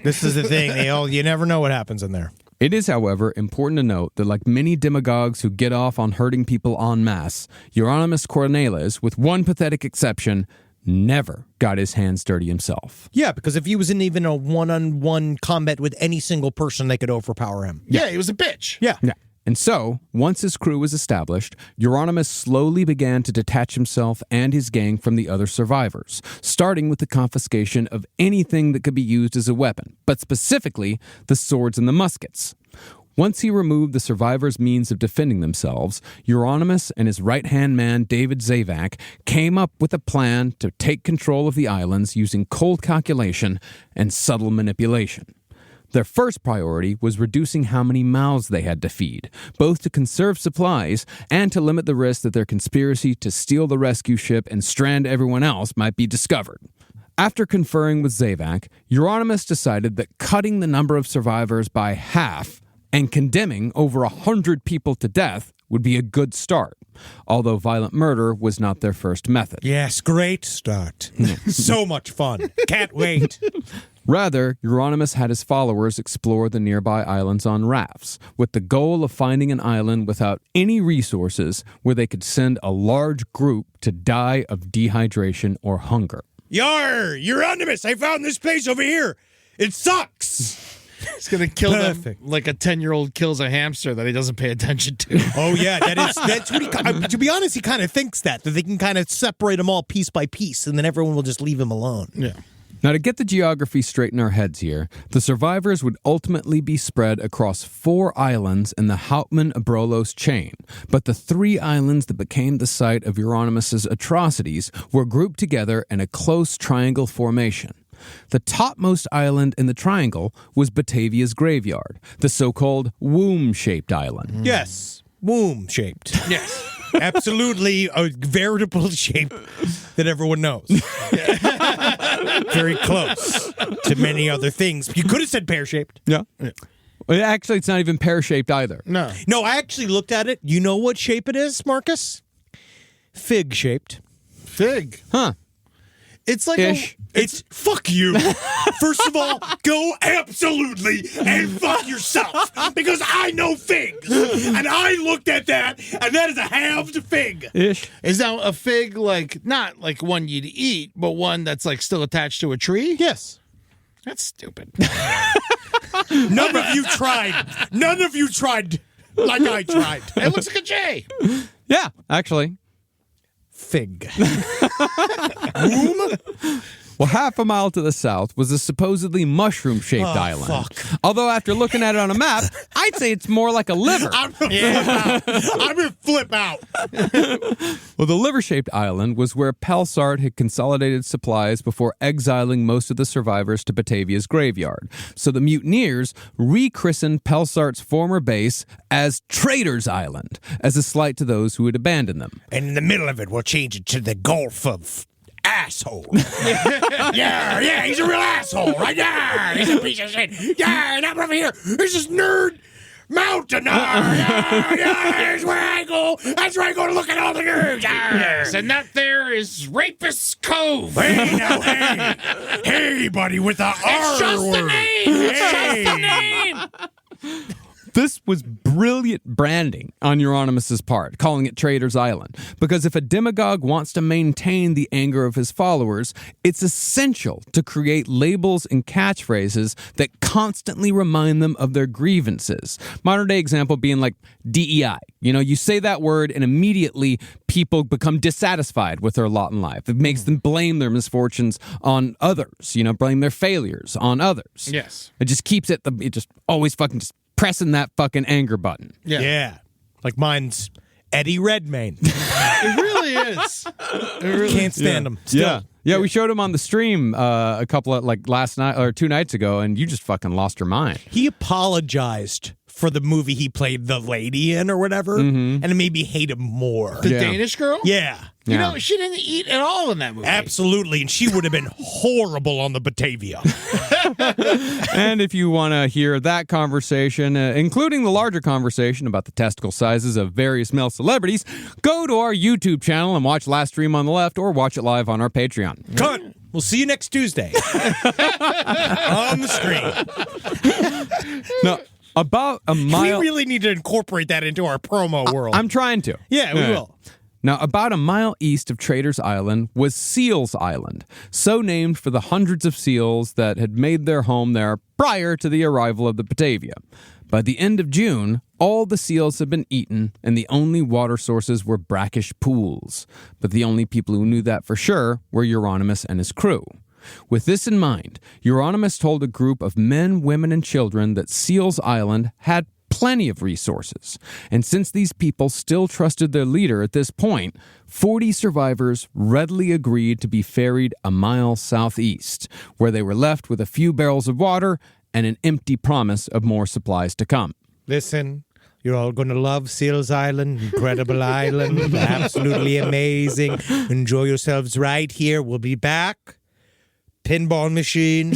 This is the thing. You never know what happens in there. It is, however, important to note that like many demagogues who get off on hurting people en masse, Jeronimus Cornelisz, with one pathetic exception, never got his hands dirty himself. Yeah, because if he was in even a one-on-one combat with any single person, they could overpower him. Yeah, he was a bitch. Yeah. And so, once his crew was established, Jeronimus slowly began to detach himself and his gang from the other survivors, starting with the confiscation of anything that could be used as a weapon, but specifically the swords and the muskets. Once he removed the survivors' means of defending themselves, Jeronimus and his right-hand man, David Zeevank, came up with a plan to take control of the islands using cold calculation and subtle manipulation. Their first priority was reducing how many mouths they had to feed, both to conserve supplies and to limit the risk that their conspiracy to steal the rescue ship and strand everyone else might be discovered. After conferring with Zeevank, Jeronimus decided that cutting the number of survivors by half and condemning over 100 people to death would be a good start, although violent murder was not their first method. Yes, great start. So much fun. Can't wait. Rather, Jeronimus had his followers explore the nearby islands on rafts, with the goal of finding an island without any resources where they could send a large group to die of dehydration or hunger. Yarrrr! Jeronimus, I found this place over here. It sucks. He's going to kill Perfect. them like a 10-year-old kills a hamster that he doesn't pay attention to. Oh, yeah, that's what he, to be honest, he kind of thinks that they can kind of separate them all piece by piece, and then everyone will just leave him alone. Yeah. Now, to get the geography straight in our heads here, the survivors would ultimately be spread across 4 islands in the Houtman-Abrolhos chain, but the 3 islands that became the site of Jeronimus's atrocities were grouped together in a close triangle formation. The topmost island in the triangle was Batavia's graveyard, the so-called womb-shaped island. Yes, womb-shaped. Yes. Absolutely a veritable shape that everyone knows. Very close to many other things. You could have said pear-shaped. Yeah. Well, actually, it's not even pear-shaped either. No. No, I actually looked at it. You know what shape it is, Marcus? Fig-shaped. Fig. Huh. It's like Ish. It's fuck you. First of all, go absolutely and fuck yourself because I know figs. And I looked at that, and that is a halved fig. Ish. Is now a fig like not like one you'd eat, but one that's like still attached to a tree? Yes. That's stupid. None of you tried. None of you tried like I tried. It looks like a J. Yeah, actually. Fig. Well, half a mile to the south was a supposedly mushroom-shaped island. fuck. Although after looking at it on a map, I'd say it's more like a liver. I'm gonna flip out. Well, the liver-shaped island was where Pelsart had consolidated supplies before exiling most of the survivors to Batavia's graveyard. So the mutineers rechristened Pelsart's former base as Traitors Island, as a slight to those who had abandoned them. And in the middle of it, we'll change it to the Gulf of Asshole. Yeah, he's a real asshole, right? Yeah, he's a piece of shit. Yeah, and I'm over here. There's this nerd mountain. Yeah, here's where I go. That's where I go to look at all the nerds. Yes, and that there is Rapist Cove. Hey, now, hey, buddy, with the R It's just the word. name. It's just the name. This was brilliant branding on Jeronimus's part, calling it Traitors Island. Because if a demagogue wants to maintain the anger of his followers, it's essential to create labels and catchphrases that constantly remind them of their grievances. Modern day example being like DEI. You know, you say that word and immediately people become dissatisfied with their lot in life. It makes them blame their misfortunes on others, you know, blame their failures on others. Yes. It just keeps it just always fucking just pressing that fucking anger button. Yeah. Like mine's Eddie Redmayne. It really is. It really Can't stand him. Still. Yeah, we showed him on the stream a couple of last night or 2 nights ago, and you just fucking lost your mind. He apologized for the movie he played the lady in or whatever, and it made me hate him more. The Yeah. Danish girl? Yeah. You know, she didn't eat at all in that movie. Absolutely, and she would have been horrible on the Batavia. And if you want to hear that conversation, including the larger conversation about the testicle sizes of various male celebrities, go to our YouTube channel and watch Last Stream on the Left or watch it live on our Patreon. Cut. We'll see you next Tuesday on the screen. Now, about a mile... We really need to incorporate that into our promo world. I'm trying to. Yeah, we will. Now, about a mile east of Traders Island was Seals Island, so named for the hundreds of seals that had made their home there prior to the arrival of the Batavia. By the end of June, all the seals had been eaten, and the only water sources were brackish pools. But the only people who knew that for sure were Jeronimus and his crew. With this in mind, Jeronimus told a group of men, women, and children that Seals Island had plenty of resources. And since these people still trusted their leader at this point, 40 survivors readily agreed to be ferried a mile southeast, where they were left with a few barrels of water and an empty promise of more supplies to come. Listen, you're all going to love Seals Island, incredible island, absolutely amazing. Enjoy yourselves right here. We'll be back. Pinball machine,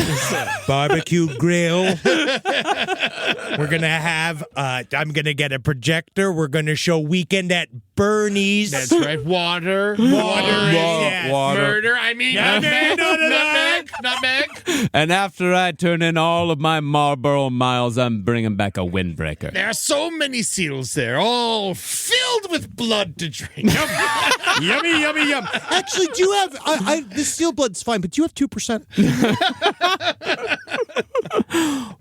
barbecue grill. We're going to have, I'm going to get a projector. We're going to show Weekend at Bernie's. That's right. Water. Yes. Murder. I mean, nutmeg. And after I turn in all of my Marlboro miles, I'm bringing back a windbreaker. There are so many seals there, all filled with blood to drink. Yummy, yummy, yum. Actually, do you have, this seal blood's fine, but do you have 2%?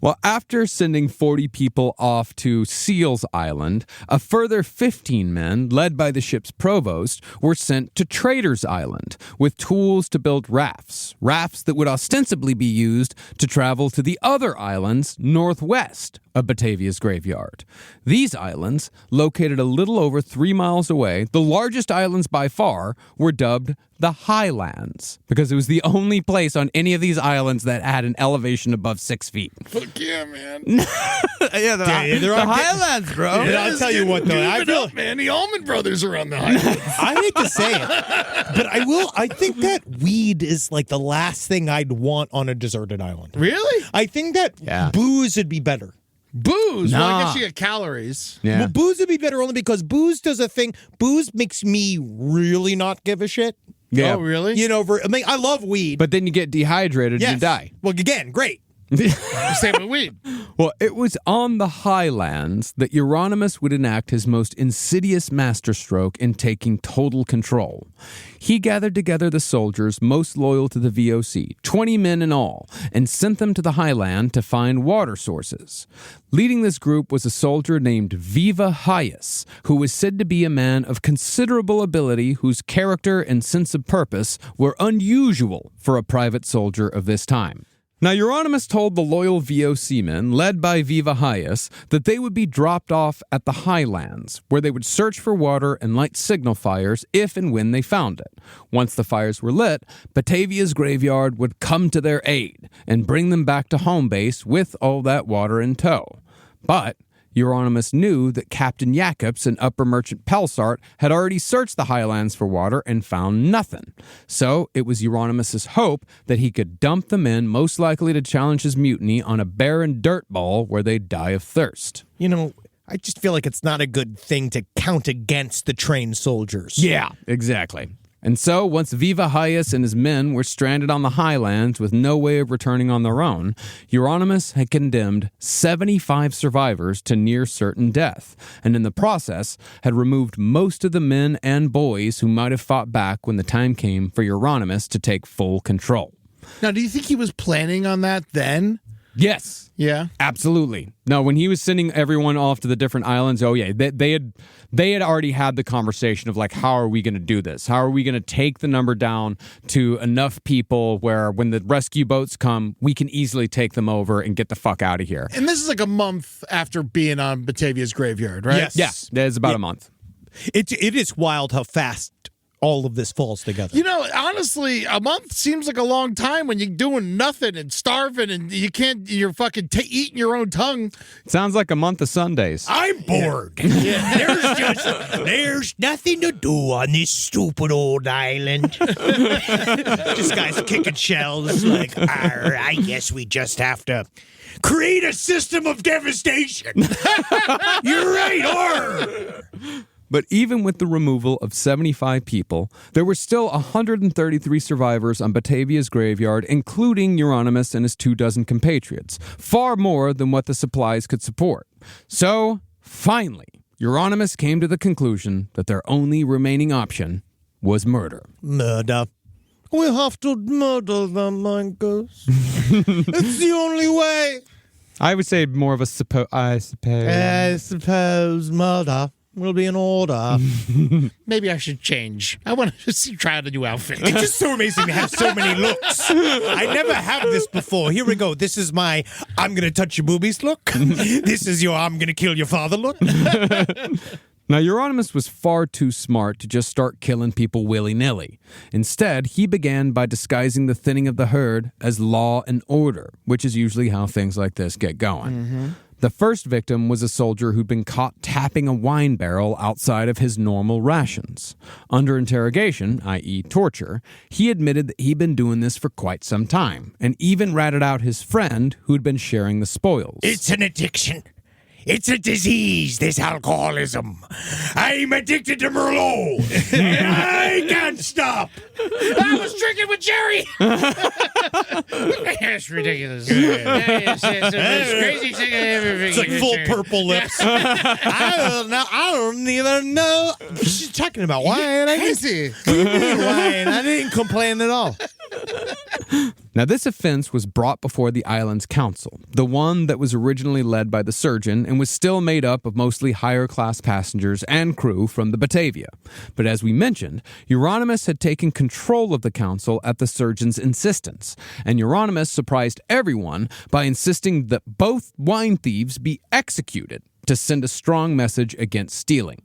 Well, after sending 40 people off to Seals Island, a further 15 men, led by the ship's provost, were sent to Traders Island with tools to build rafts that would ostensibly be used to travel to the other islands northwest of Batavia's graveyard. These islands, located a little over 3 miles away, the largest islands by far, were dubbed the Highlands, because it was the only place on any of these islands that had an elevation above 6 feet. Fuck yeah, man. Yeah, they're on Highlands, bro. Yeah, I'll tell you what, though. I feel man, the Allman Brothers are on the highlands. I hate to say it, but I think that weed is like the last thing I'd want on a deserted island. Really? I think that booze would be better. Booze? Well, I Nah. guess you get calories. Yeah. Well, booze would be better only because booze does a thing. Booze makes me really not give a shit. Yeah. Oh, really? You know, I love weed. But then you get dehydrated yes. and you die. Well, again, great. Same with weed. Well, it was on the Highlands that Jeronimus would enact his most insidious masterstroke in taking total control. He gathered together the soldiers most loyal to the VOC, 20 men in all, and sent them to the highland to find water sources. Leading this group was a soldier named Viva Hyas, who was said to be a man of considerable ability whose character and sense of purpose were unusual for a private soldier of this time. Now, Jeronimus told the loyal VOC men, led by Viva Hyas, that they would be dropped off at the Highlands, where they would search for water and light signal fires if and when they found it. Once the fires were lit, Batavia's graveyard would come to their aid and bring them back to home base with all that water in tow. But Jeronimus knew that Captain Jacobs and Upper Merchant Pelsart had already searched the Highlands for water and found nothing. So it was Jeronimus's hope that he could dump the men most likely to challenge his mutiny on a barren dirt ball where they'd die of thirst. You know, I just feel like it's not a good thing to count against the trained soldiers. Yeah, exactly. And so, once Viva Hyas and his men were stranded on the highlands with no way of returning on their own, Jeronimus had condemned 75 survivors to near certain death, and in the process had removed most of the men and boys who might have fought back when the time came for Jeronimus to take full control. Now, do you think he was planning on that then? Yes. Yeah. Absolutely. No, when he was sending everyone off to the different islands, oh yeah, they had already had the conversation of like, how are we going to do this? How are we going to take the number down to enough people where when the rescue boats come, we can easily take them over and get the fuck out of here? And this is like a month after being on Batavia's graveyard, right? Yes. Yeah, it's about a month. It is wild how fast all of this falls together. You know, honestly, a month seems like a long time when you're doing nothing and starving and you're fucking eating your own tongue. Sounds like a month of Sundays. I'm bored. There's nothing to do on this stupid old island. Just guys kicking shells like, I guess we just have to create a system of devastation. You're right, arr. But even with the removal of 75 people, there were still 133 survivors on Batavia's graveyard, including Yarronimus and his 24 compatriots, far more than what the supplies could support. So, finally, Yarronimus came to the conclusion that their only remaining option was murder. Murder. We have to murder them, I guess. It's the only way. I would say more of a I suppose murder will be in order. Maybe I should change. I want to try out a new outfit. It's just so amazing to have so many looks. I never have this before. Here we go. This is my I'm going to touch your boobies look. This is your I'm going to kill your father look. Now, Yarronimus was far too smart to just start killing people willy-nilly. Instead, he began by disguising the thinning of the herd as law and order, which is usually how things like this get going. Mm-hmm. The first victim was a soldier who'd been caught tapping a wine barrel outside of his normal rations. Under interrogation, i.e. torture, he admitted that he'd been doing this for quite some time, and even ratted out his friend who'd been sharing the spoils. It's an addiction. It's a disease, this alcoholism. I'm addicted to Merlot, and I can't stop. I was drinking with Jerry. That's ridiculous. It's the craziest thing I ever It's like full purple lips. I don't even know what she's talking about. Wine? Crazy. Wine. I didn't complain at all. Now, this offense was brought before the island's council, the one that was originally led by the surgeon and was still made up of mostly higher-class passengers and crew from the Batavia. But as we mentioned, Yarronimus had taken control of the council at the surgeon's insistence, and Yarronimus surprised everyone by insisting that both wine thieves be executed to send a strong message against stealing.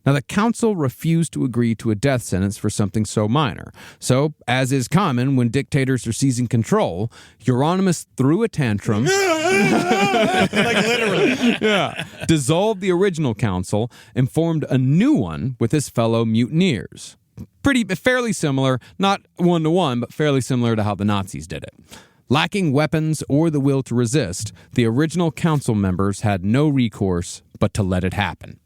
Now, the council refused to agree to a death sentence for something so minor. So, as is common when dictators are seizing control, Yarronimus threw a tantrum. Like literally. Yeah. Dissolved the original council and formed a new one with his fellow mutineers. Fairly similar, not one-to-one, but fairly similar to how the Nazis did it. Lacking weapons or the will to resist, the original council members had no recourse but to let it happen.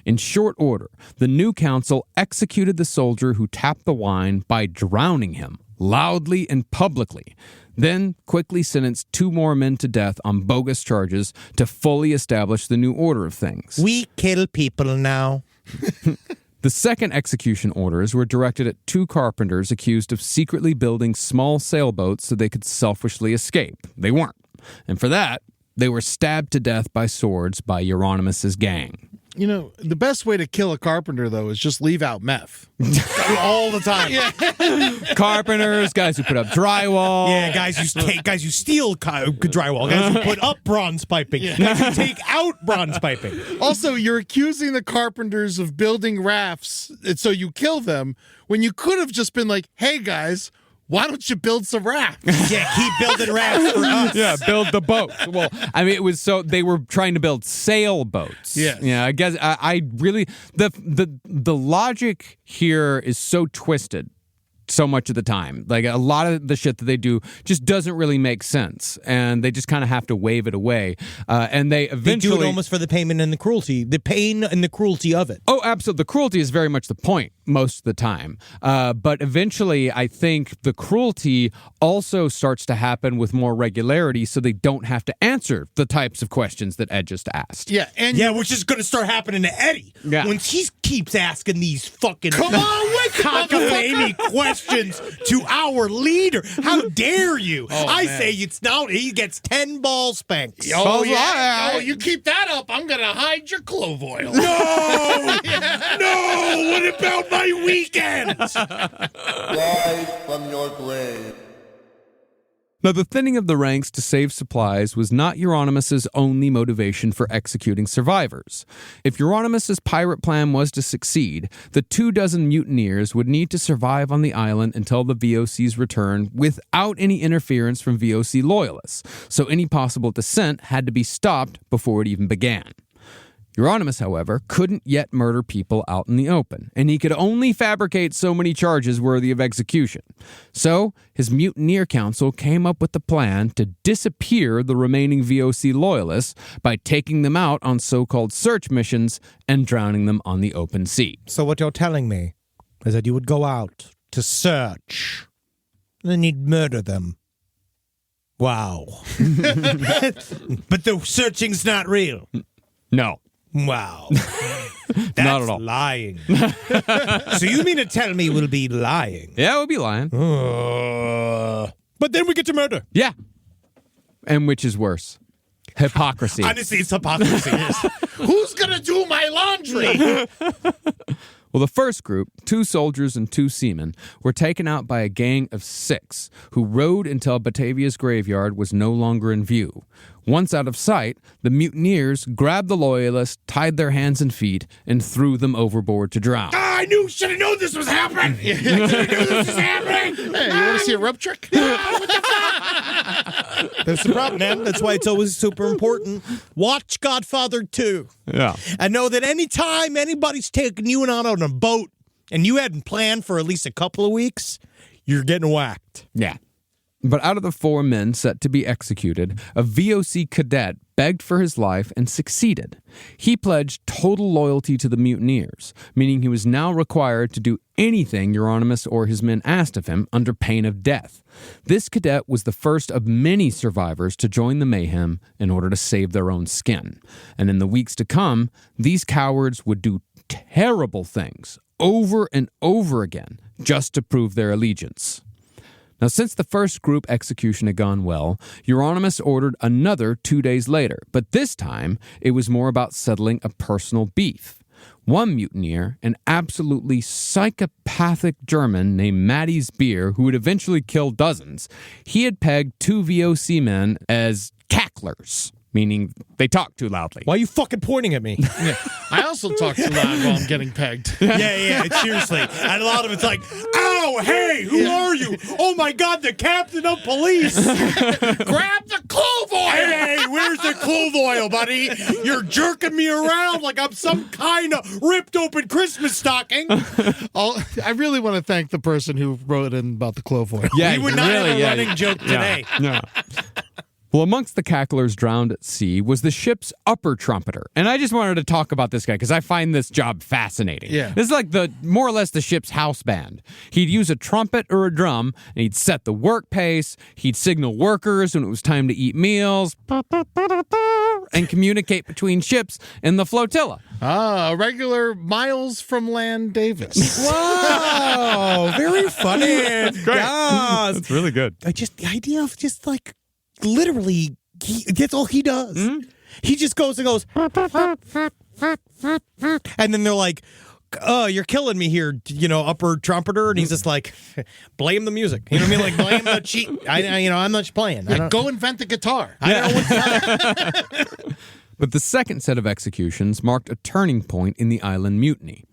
In short order, the new council executed the soldier who tapped the wine by drowning him, loudly and publicly, then quickly sentenced 2 more men to death on bogus charges to fully establish the new order of things. We kill people now. The second execution orders were directed at 2 carpenters accused of secretly building small sailboats so they could selfishly escape. They weren't. And for that, they were stabbed to death by swords by Yarronimus's gang. You know, the best way to kill a carpenter, though, is just leave out meth. All the time. Yeah. Carpenters, guys who put up drywall. Yeah, guys who steal drywall. Guys who put up bronze piping. Yeah. Guys who take out bronze piping. Also, you're accusing the carpenters of building rafts, and so you kill them, when you could have just been like, hey, guys, why don't you build some rafts? Yeah, keep building rafts for us. Yeah, build the boats. Well, I mean, it was so they were trying to build sailboats. Yes. Yeah, I guess I really the logic here is so twisted so much of the time. Like, a lot of the shit that they do just doesn't really make sense, and they just kind of have to wave it away. And they eventually do it almost for the payment and the cruelty, the pain and the cruelty of it. Oh, absolutely. The cruelty is very much the point most of the time. But eventually, I think the cruelty also starts to happen with more regularity, so they don't have to answer the types of questions that Ed just asked. Yeah, and which is going to start happening to Eddie. Yeah. When he keeps asking these fucking cockamamie questions to our leader. How dare you? I man. say it's now he gets 10 ball spanks. Oh, yeah. Oh, you keep that up, I'm going to hide your clove oil. No! No! What about my weekends? Rise from your grave. Now, the thinning of the ranks to save supplies was not Jeronimus's only motivation for executing survivors. If Jeronimus's pirate plan was to succeed, the 24 mutineers would need to survive on the island until the VOC's return without any interference from VOC loyalists, so any possible dissent had to be stopped before it even began. Jeronimus, however, couldn't yet murder people out in the open, and he could only fabricate so many charges worthy of execution. So, his mutineer council came up with the plan to disappear the remaining VOC loyalists by taking them out on so-called search missions and drowning them on the open sea. So what you're telling me is that you would go out to search, and then you'd murder them. Wow. But the searching's not real. No. Wow. That's Not at all. lying. So you mean to tell me we'll be lying? Yeah, we'll be lying. But then we get to murder. Yeah. And which is worse? Hypocrisy. Honestly, it's hypocrisy. Who's gonna do my laundry? Well, the first group, 2 soldiers and 2 seamen, were taken out by a gang of 6 who rowed until Batavia's graveyard was no longer in view. Once out of sight, the mutineers grabbed the loyalists, tied their hands and feet, and threw them overboard to drown. I should have known this was happening. Hey, you want to see a rope trick? That's the problem, man. That's why it's always super important. Watch Godfather 2. Yeah. And know that anytime anybody's taking you out on a boat and you hadn't planned for at least a couple of weeks, you're getting whacked. Yeah. But out of the 4 men set to be executed, a VOC cadet begged for his life and succeeded. He pledged total loyalty to the mutineers, meaning he was now required to do anything Jeronimus or his men asked of him under pain of death. This cadet was the first of many survivors to join the mayhem in order to save their own skin. And in the weeks to come, these cowards would do terrible things over and over again just to prove their allegiance. Now, since the first group execution had gone well, Jeronimus ordered another 2 days later, but this time it was more about settling a personal beef. One mutineer, an absolutely psychopathic German named Matties Beer, who would eventually kill dozens, he had pegged 2 VOC men as cacklers, meaning they talk too loudly. Why are you fucking pointing at me? Yeah. I also talk too loud while I'm getting pegged. Yeah, seriously. And a lot of it's like, ow, hey, who are you? Oh my God, the captain of police. Grab the clove oil! Hey, where's the clove oil, buddy? You're jerking me around like I'm some kind of ripped open Christmas stocking. I really want to thank the person who wrote in about the clove oil. Yeah, We would not really, have a running joke today. No. Well, amongst the cacklers drowned at sea was the ship's upper trumpeter. And I just wanted to talk about this guy because I find this job fascinating. Yeah. This is like more or less the ship's house band. He'd use a trumpet or a drum, and he'd set the work pace, he'd signal workers when it was time to eat meals, and communicate between ships in the flotilla. Ah, a regular Miles from Land Davis. Wow, very funny. Yes. That's really good. The idea of just like literally, that's all he does. Mm-hmm. He just goes and goes, and then they're like, oh, you're killing me here, upper trumpeter. And he's just like, blame the music. You know what I mean? Like, blame the cheat. I'm not playing. I don't, Go invent the guitar. I don't know what's But the second set of executions marked a turning point in the island mutiny.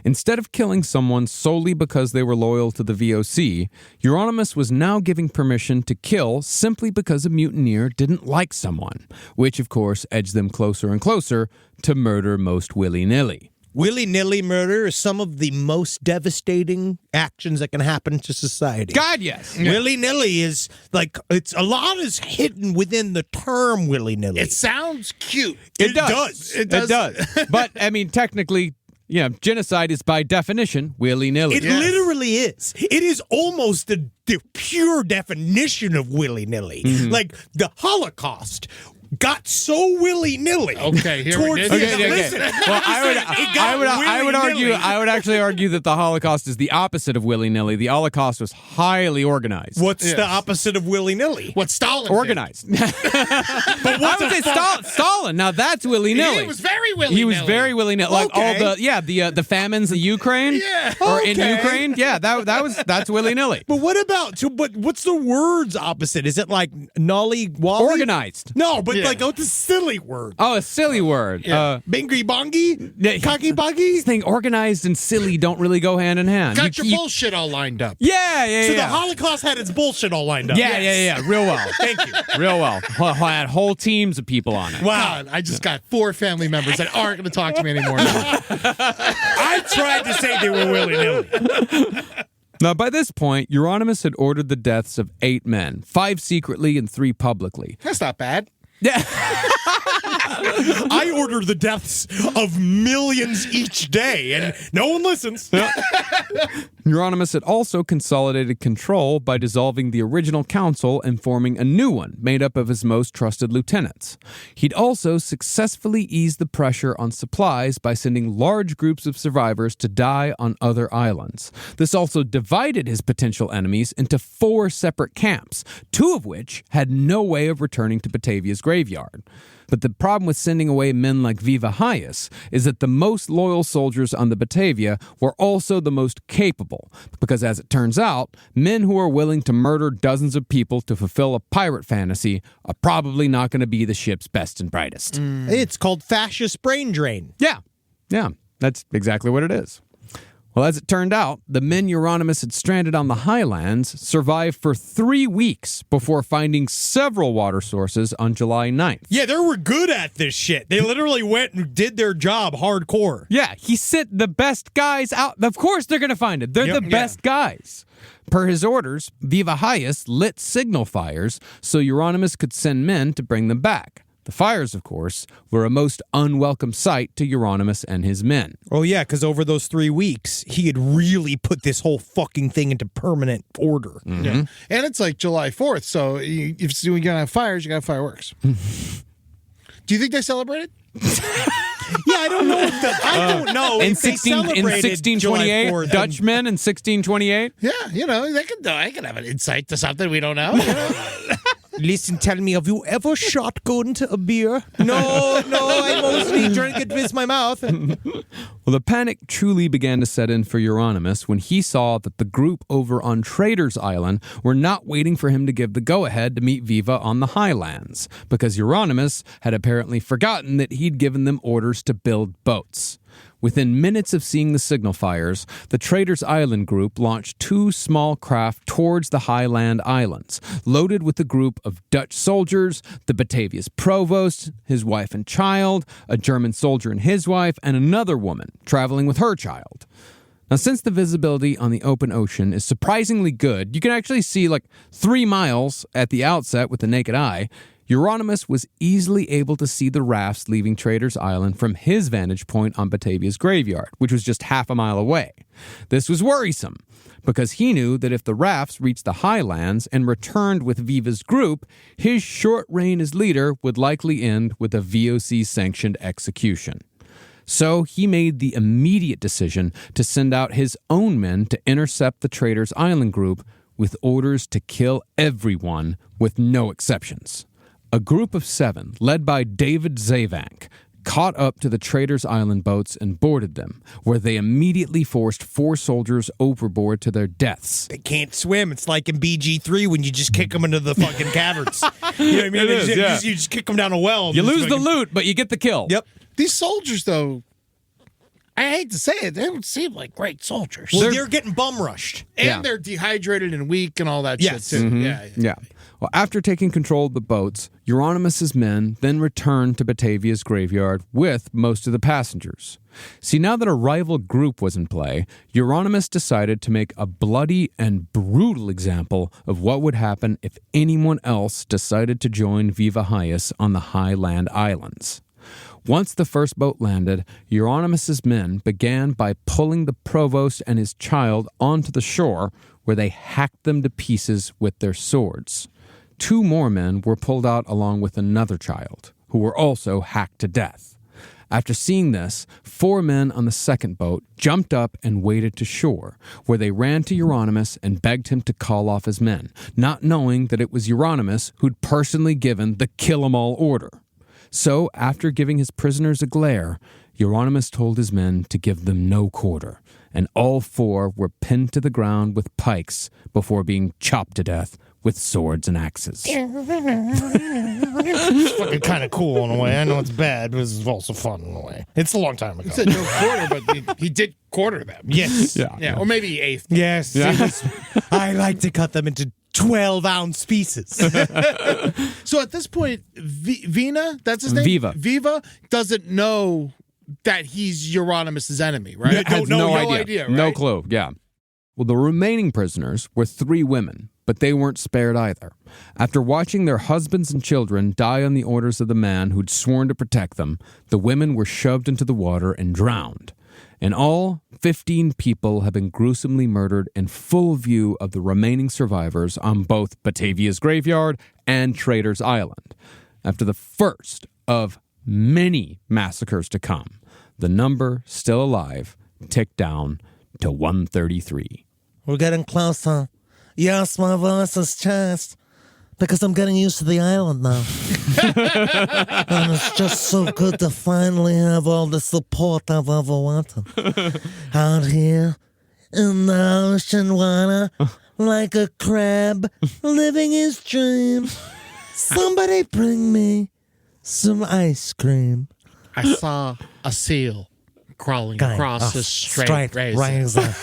Instead of killing someone solely because they were loyal to the VOC, Jeronimus was now giving permission to kill simply because a mutineer didn't like someone, which of course edged them closer and closer to murder most willy-nilly. Willy-nilly murder is some of the most devastating actions that can happen to society. God, yes. Willy-nilly is like, a lot is hidden within the term willy-nilly. It sounds cute. It does. It does. But, I mean, technically, genocide is by definition willy-nilly. It literally is. It is almost the pure definition of willy-nilly. Mm-hmm. Like the Holocaust. got so willy-nilly. Okay, here towards we the go. end. Listen, Well, I would actually argue that the Holocaust is the opposite of willy-nilly. The Holocaust was highly organized. What's the opposite of willy-nilly? What Stalin did. Organized. But I would say Stalin. Now that's willy-nilly. He was very willy-nilly. He was very willy-nilly. Like all the famines in Ukraine. Yeah. Or in Okay. Ukraine. Yeah, that's willy-nilly. But what about? But what's the word's opposite? Is it like nolly wally? Organized. No, but Yeah. like what's a silly word? Oh, a silly word. Bingy bongy, Yeah. cocky buggy. This thing, organized and silly don't really go hand in hand. Got your bullshit all lined up. Yeah. So the Holocaust had its bullshit all lined up. Yeah. Real well. Thank you. Real well. Had whole teams of people on it. Wow. God, I just got 4 family members that aren't going to talk to me anymore. Now. I tried to say they were willy-nilly. Now, by this point, Jeronimus had ordered the deaths of 8 men, 5 secretly and 3 publicly. That's not bad. Yeah. I order the deaths of millions each day, and no one listens. Jeronimus had also consolidated control by dissolving the original council and forming a new one made up of his most trusted lieutenants. He'd also successfully eased the pressure on supplies by sending large groups of survivors to die on other islands. This also divided his potential enemies into 4 separate camps, 2 of which had no way of returning to Batavia's graveyard. But the problem with sending away men like Viva Hayas is that the most loyal soldiers on the Batavia were also the most capable, because as it turns out, men who are willing to murder dozens of people to fulfill a pirate fantasy are probably not going to be the ship's best and brightest. It's called fascist brain drain. Yeah, that's exactly what it is. Well, as it turned out, the men Jeronimus had stranded on the highlands survived for 3 weeks before finding several water sources on July 9th. Yeah, they were good at this shit. They literally went and did their job hardcore. Yeah, he sent the best guys out. Of course they're going to find it. They're the best guys. Per his orders, Viva Hayas lit signal fires so Jeronimus could send men to bring them back. The fires, of course, were a most unwelcome sight to Jeronimus and his men. Oh, yeah, because over those 3 weeks, he had really put this whole fucking thing into permanent order. Mm-hmm. Yeah. And it's like July 4th, so if you're going to have fires, you got fireworks. Do you think they celebrated? Yeah, I don't know. I don't know. In if they 1628, July 4th. Dutchmen in 1628? Yeah, they could have an insight to something we don't know. Listen, tell me, have you ever shotgunned a beer? No, I mostly drink it with my mouth. Well, the panic truly began to set in for Jeronimus when he saw that the group over on Trader's Island were not waiting for him to give the go-ahead to meet Viva on the highlands, because Jeronimus had apparently forgotten that he'd given them orders to build boats. Within minutes of seeing the signal fires, the Trader's Island group launched 2 small craft towards the highland islands, loaded with a group of Dutch soldiers, the Batavia's provost, his wife and child, a German soldier and his wife, and another woman traveling with her child. Now, since the visibility on the open ocean is surprisingly good, you can actually see like 3 miles at the outset with the naked eye. Jeronimus was easily able to see the rafts leaving Trader's Island from his vantage point on Batavia's graveyard, which was just half a mile away. This was worrisome, because he knew that if the rafts reached the highlands and returned with Viva's group, his short reign as leader would likely end with a VOC-sanctioned execution. So he made the immediate decision to send out his own men to intercept the Trader's Island group with orders to kill everyone with no exceptions. A group of 7, led by David Zavank, caught up to the Trader's Island boats and boarded them, where they immediately forced 4 soldiers overboard to their deaths. They can't swim. It's like in BG3 when you just kick them into the fucking caverns. You know what I mean? You just kick them down a well. You lose the loot, but you get the kill. Yep. These soldiers, though, I hate to say it, they don't seem like great soldiers. Well, they're getting bum rushed. And they're dehydrated and weak and all that Yes. shit, too. Mm-hmm. Yeah. Well, after taking control of the boats, Jeronimus's men then returned to Batavia's graveyard with most of the passengers. See, now that a rival group was in play, Jeronimus decided to make a bloody and brutal example of what would happen if anyone else decided to join Viva Hayas on the highland islands. Once the first boat landed, Jeronimus's men began by pulling the provost and his child onto the shore, where they hacked them to pieces with their swords. 2 more men were pulled out along with another child, who were also hacked to death. After seeing this, 4 men on the second boat jumped up and waded to shore, where they ran to Jeronimus and begged him to call off his men, not knowing that it was Jeronimus who'd personally given the kill-em-all order. So, after giving his prisoners a glare, Jeronimus told his men to give them no quarter, and all 4 were pinned to the ground with pikes before being chopped to death with swords and axes. It's fucking kind of cool in a way. I know it's bad, but it's also fun in a way. It's a long time ago. He said no quarter, but he did quarter them. Yes. Yeah, or maybe eighth. Yes. Yeah. I like to cut them into 12-ounce pieces. So at this point, Vina, that's his name? Viva doesn't know that he's Jeronimus' enemy, right? Has no idea. Right? No clue, yeah. Well, the remaining prisoners were 3 women, but they weren't spared either. After watching their husbands and children die on the orders of the man who'd sworn to protect them, the women were shoved into the water and drowned. In all, 15 people have been gruesomely murdered in full view of the remaining survivors on both Batavia's graveyard and Trader's Island. After the first of many massacres to come, the number still alive ticked down to 133. We're getting closer. Yes, my voice has changed because I'm getting used to the island now. And it's just so good to finally have all the support I've ever wanted. Out here in the ocean water, like a crab living his dream. Somebody bring me some ice cream. I saw a seal crawling across a straight razor.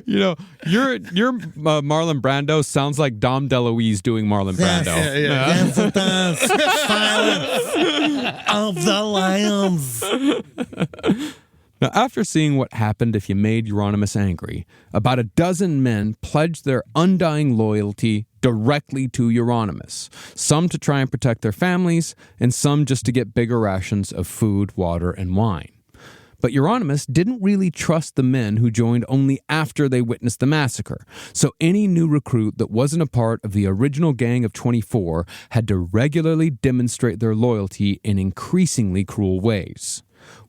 You know, your Marlon Brando sounds like Dom DeLuise doing Marlon Brando. Yes, it does. Silence of the lambs. Now, after seeing what happened if you made Jeronimus angry, about a dozen men pledged their undying loyalty directly to Jeronimus, some to try and protect their families, and some just to get bigger rations of food, water, and wine. But Jeronimus didn't really trust the men who joined only after they witnessed the massacre, so any new recruit that wasn't a part of the original gang of 24 had to regularly demonstrate their loyalty in increasingly cruel ways.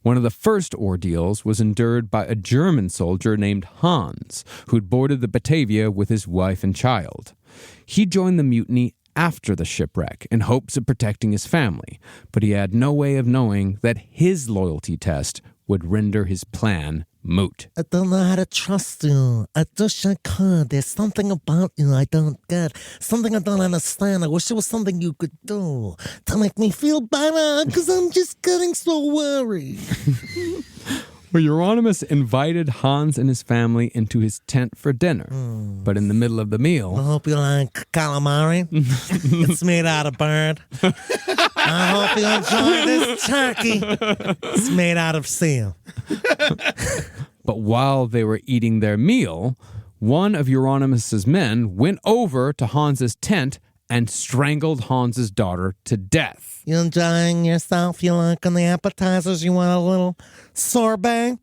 One of the first ordeals was endured by a German soldier named Hans, who'd boarded the Batavia with his wife and child. He joined the mutiny after the shipwreck in hopes of protecting his family, but he had no way of knowing that his loyalty test would render his plan moot. I don't know how to trust you. I wish I could. There's something about you I don't get. Something I don't understand. I wish there was something you could do to make me feel better, because I'm just getting so worried. Well, Jeronimus invited Hans and his family into his tent for dinner, but in the middle of the I meal... hope you like calamari. It's made out of bird. I hope you enjoy this turkey. It's made out of seal. But while they were eating their meal, one of Jeronimus's men went over to Hans's tent and strangled Hans's daughter to death. You enjoying yourself? You liking the appetizers? You want a little sorbet?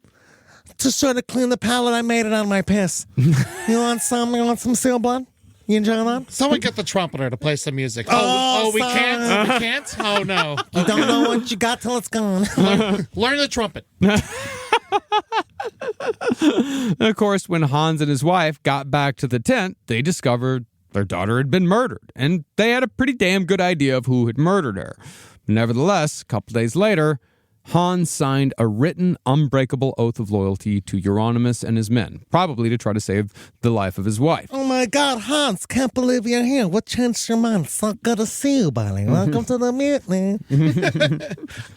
To sort of clean the palate, I made it out of my piss. You want some? You want some seal blood? You enjoy that? Someone get the trumpeter to play some music. Oh, we son. can't? We can't? Oh, no. You don't know what you got till it's gone. Learn the trumpet. And of course, when Hans and his wife got back to the tent, they discovered their daughter had been murdered, and they had a pretty damn good idea of who had murdered her. Nevertheless, a couple days later, Hans signed a written, unbreakable oath of loyalty to Jeronimus and his men, probably to try to save the life of his wife. Oh my God, Hans, can't believe you're here. What changed your mind? It's so good to see you, buddy. Welcome to the mutiny.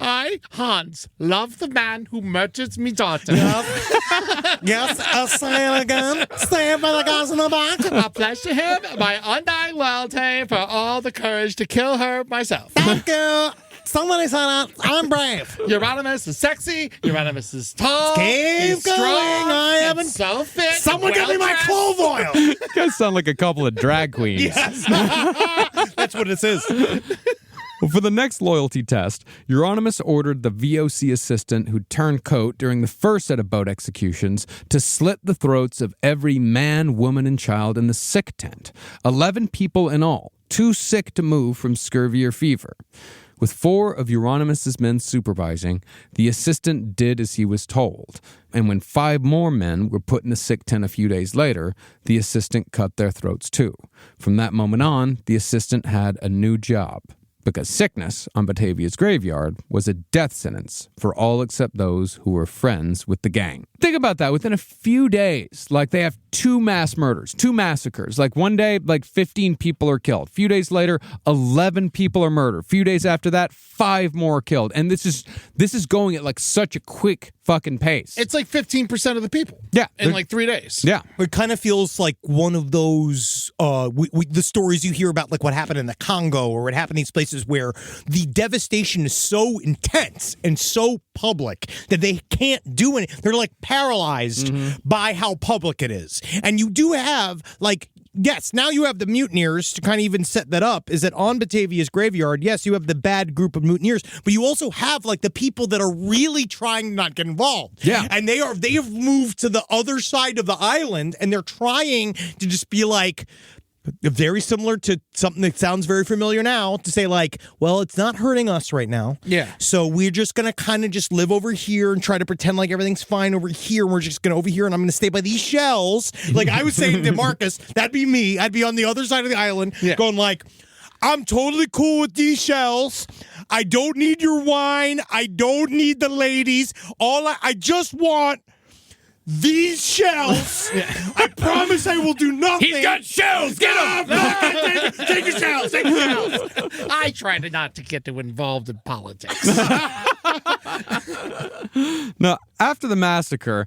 I, Hans, love the man who murdered me daughter. Yes, I'll say it again. Say it for the guys in the back. I pledge to him my undying loyalty for all the courage to kill her myself. Thank you. Somebody said that. I'm brave. Euronymous is sexy. Euronymous is tall. Keep he's going. strong. I and haven't. so fit. Someone give me my clove oil. You guys sound like a couple of drag queens. Yes. That's what it is. Well, for the next loyalty test, Jeronimus ordered the VOC assistant who turned coat during the first set of boat executions to slit the throats of every man, woman, and child in the sick tent. 11 people in all, too sick to move from scurvy or fever. With 4 of Jeronimus's men supervising, the assistant did as he was told. And when 5 more men were put in the sick tent a few days later, the assistant cut their throats too. From that moment on, the assistant had a new job, because sickness on Batavia's graveyard was a death sentence for all except those who were friends with the gang. Think about that. Within a few days, like they have 2 mass murders, 2 massacres. Like one day, like 15 people are killed. A few days later, 11 people are murdered. A few days after that, 5 more are killed. And this is going at like such a quick fucking pace. It's like 15% of the people. Yeah. In like 3 days. Yeah. It kind of feels like one of those the stories you hear about, like what happened in the Congo or what happened in these places where the devastation is so intense and so public that they can't do anything. They're like paralyzed by how public it is. And you do have, like, yes, now you have the mutineers to kind of even set that up, is that on Batavia's graveyard, yes, you have the bad group of mutineers, but you also have, like, the people that are really trying to not get involved. Yeah. And they have moved to the other side of the island, and they're trying to just be like, very similar to something that sounds very familiar now, to say like, well, it's not hurting us right now. Yeah. So we're just going to kind of just live over here and try to pretend like everything's fine over here. And we're just going to over here and I'm going to stay by these shells. Like I was saying to Marcus, that'd be me. I'd be on the other side of the island going like, I'm totally cool with these shells. I don't need your wine. I don't need the ladies. I just want these shells. I promise I will do nothing. He's got shells! Get him! Take your shells! Take your shells! I try not to get too involved in politics. Now, after the massacre,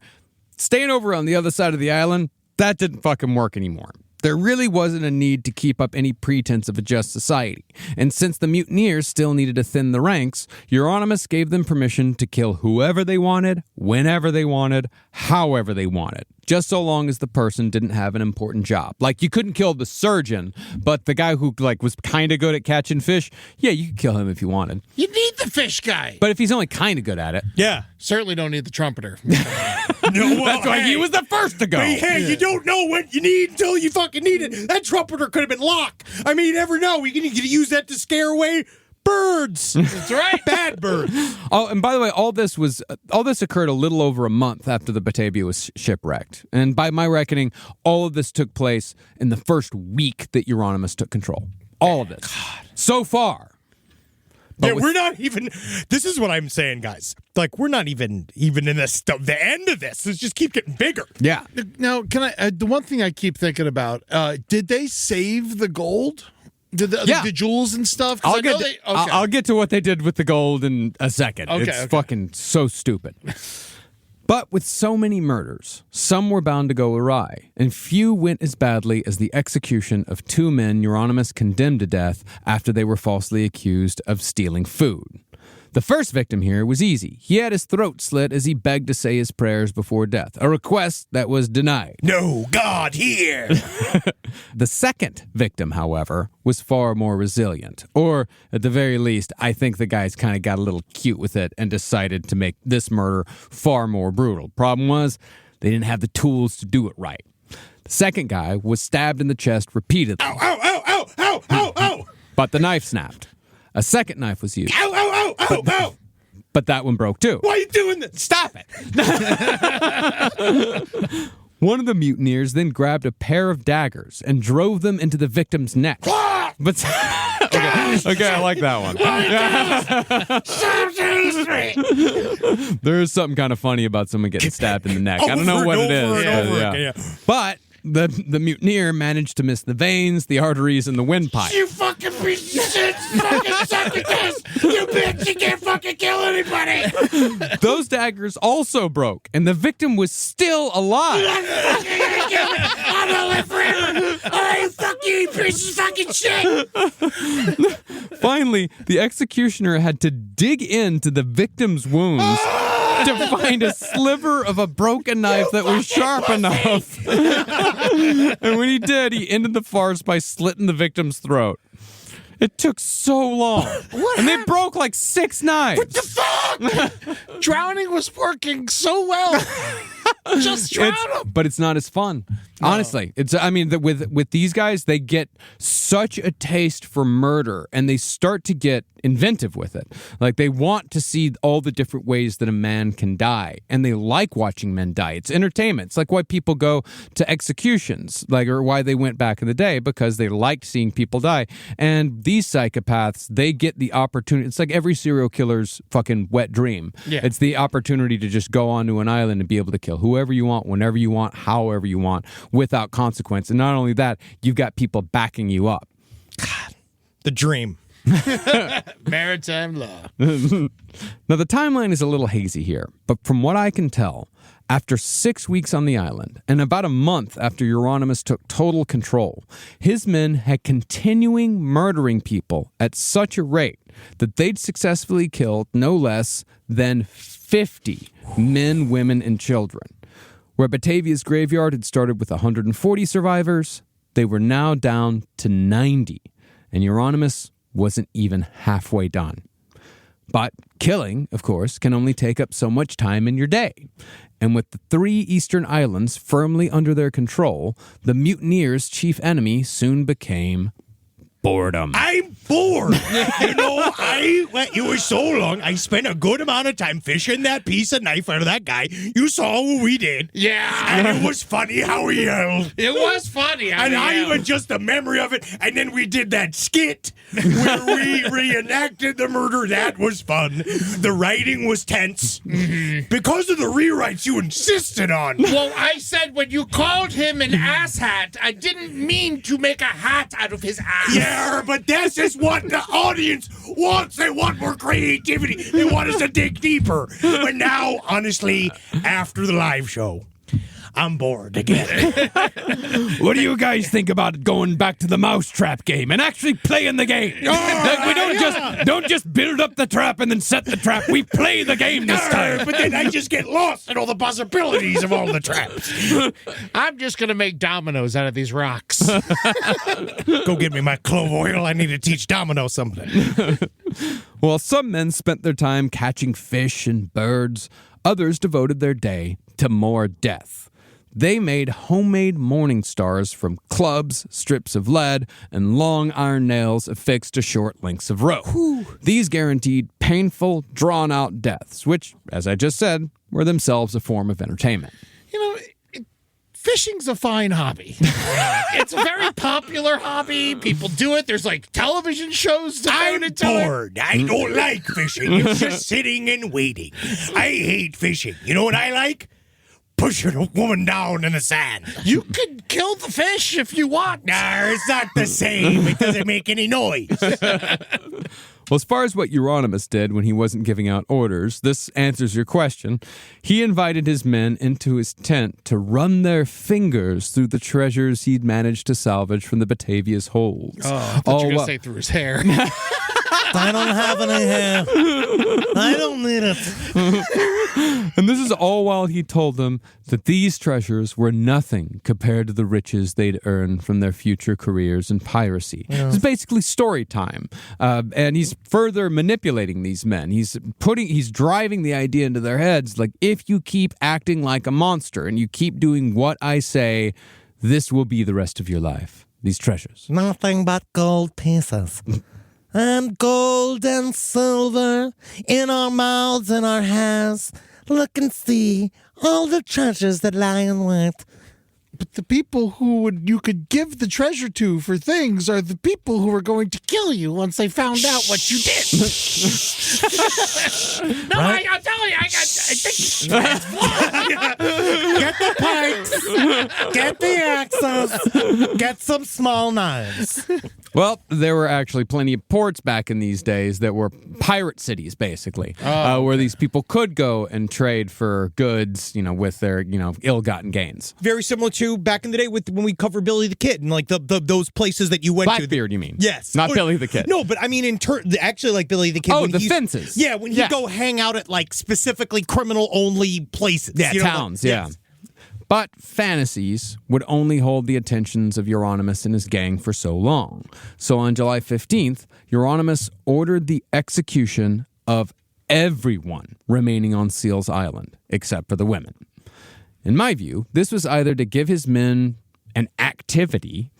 staying over on the other side of the island, that didn't fucking work anymore. There really wasn't a need to keep up any pretense of a just society. And since the mutineers still needed to thin the ranks, Jeronimus gave them permission to kill whoever they wanted, whenever they wanted, however they wanted. Just so long as the person didn't have an important job. Like, you couldn't kill the surgeon, but the guy who, like, was kind of good at catching fish, yeah, you could kill him if you wanted. You need the fish guy. But if he's only kind of good at it. Yeah. Certainly don't need the trumpeter. No, That's why he was the first to go. Hey, you don't know what you need until you fucking need it. That trumpeter could have been Locke. I mean, you never know. We can use that to scare away birds. That's right. Bad birds. Oh, and by the way, all this occurred a little over a month after the Batavia was shipwrecked. And by my reckoning, all of this took place in the first week that Jeronimus took control. All of it. God. So far. Yeah, we're not even. This is what I'm saying, guys. Like, we're not even in the end of this. Let's just keep getting bigger. Yeah. Now, can I? The one thing I keep thinking about: did they save the gold? Did the jewels and stuff? I'll get to what they did with the gold in a second. It's fucking so stupid. But with so many murders, some were bound to go awry, and few went as badly as the execution of 2 men Jeronimus condemned to death after they were falsely accused of stealing food. The first victim here was easy. He had his throat slit as he begged to say his prayers before death, a request that was denied. No God here. The second victim, however, was far more resilient. Or, at the very least, I think the guys kind of got a little cute with it and decided to make this murder far more brutal. Problem was, they didn't have the tools to do it right. The second guy was stabbed in the chest repeatedly. Ow, ow, ow, ow, ow, ow, ow. But the knife snapped. A second knife was used. Ow, ow, ow, ow, ow. But that one broke too. Why are you doing this? Stop it. One of the mutineers then grabbed a pair of daggers and drove them into the victim's neck. But okay, I like that one. There is something kind of funny about someone getting stabbed in the neck. I don't know what it is. But the mutineer managed to miss the veins, the arteries, and the windpipe. You fucking piece of shit! Fucking suck at this! You bitch! You can't fucking kill anybody! Those daggers also broke, and the victim was still alive. I'm gonna live forever! Alright, fuck you piece of fucking shit! Finally, the executioner had to dig into the victim's wounds to find a sliver of a broken knife that was sharp enough. And when he did, he ended the farce by slitting the victim's throat. It took so long. And they broke like 6 knives. What the fuck? Drowning was working so well. Just drown them. But it's not as fun. Honestly, with these guys, they get such a taste for murder, and they start to get inventive with it. Like, they want to see all the different ways that a man can die, and they like watching men die. It's entertainment. It's like why people go to executions, or why they went back in the day, because they liked seeing people die. And these psychopaths, they get the opportunity. It's like every serial killer's fucking wet dream. Yeah. It's the opportunity to just go onto an island and be able to kill whoever you want, whenever you want, however you want, without consequence. And not only that, you've got people backing you up. God, the dream. Maritime law. Now, the timeline is a little hazy here, but from what I can tell, after 6 weeks on the island and about a month after Jeronimus took total control, his men had continuing murdering people at such a rate that they'd successfully killed no less than 50 men, women, and children. Where Batavia's graveyard had started with 140 survivors, they were now down to 90, and Jeronimus wasn't even halfway done. But killing, of course, can only take up so much time in your day. And with the 3 eastern islands firmly under their control, the mutineers' chief enemy soon became boredom. I'm bored. It was so long. I spent a good amount of time fishing that piece of knife out of that guy. You saw what we did. Yeah. And it was funny how he yelled. It was funny. I even just the memory of it. And then we did that skit where we reenacted the murder. That was fun. The writing was tense. Because of the rewrites you insisted on. Well, I said when you called him an asshat, I didn't mean to make a hat out of his ass. Yeah, but this is what the audience wants. They want more creativity. They want us to dig deeper. But now, honestly, after the live show, I'm bored again. What do you guys think about going back to the mousetrap game and actually playing the game? We don't just build up the trap and then set the trap. We play the game this time. But then I just get lost in all the possibilities of all the traps. I'm just going to make dominoes out of these rocks. Go get me my clove oil. I need to teach Domino something. Well, some men spent their time catching fish and birds. Others devoted their day to more death. They made homemade morning stars from clubs, strips of lead, and long iron nails affixed to short lengths of rope. These guaranteed painful, drawn-out deaths, which, as I just said, were themselves a form of entertainment. Fishing's a fine hobby. It's a very popular hobby. People do it. There's like television shows devoted to it. I'm bored. I don't like fishing. It's just sitting and waiting. I hate fishing. You know what I like? Pushing a woman down in the sand. You could kill the fish if you want. Nah, it's not the same. It doesn't make any noise. Well, as far as what Jeronimus did when he wasn't giving out orders, this answers your question. He invited his men into his tent to run their fingers through the treasures he'd managed to salvage from the Batavia's holds. Oh, I thought you were going to say through his hair. I don't have any hair. I don't need it. And this is all while he told them that these treasures were nothing compared to the riches they'd earned from their future careers in piracy. Yeah. It's basically story time. And he's further manipulating these men. He's driving the idea into their heads, like, if you keep acting like a monster and you keep doing what I say, this will be the rest of your life. These treasures. Nothing but gold pieces. And gold and silver in our mouths and our hands. Look and see all the treasures that lie in wait. But the people you could give the treasure to for things are the people who are going to kill you once they found out what you did. No, right? I'll tell you. I think Get the pikes. Get the axes. Get some small knives. Well, there were actually plenty of ports back in these days that were pirate cities, basically, where these people could go and trade for goods, with their, ill-gotten gains. Very similar to back in the day when we covered Billy the Kid and like those places that you went to. Blackbeard, you mean? Yes. Not Billy the Kid. No, but I mean actually like Billy the Kid. Oh, the fences. Yeah, when you go hang out at like specifically criminal-only places. Yeah, towns, yeah. But fantasies would only hold the attentions of Jeronimus and his gang for so long. So on July 15th, Jeronimus ordered the execution of everyone remaining on Seals Island, except for the women. In my view, this was either to give his men an activity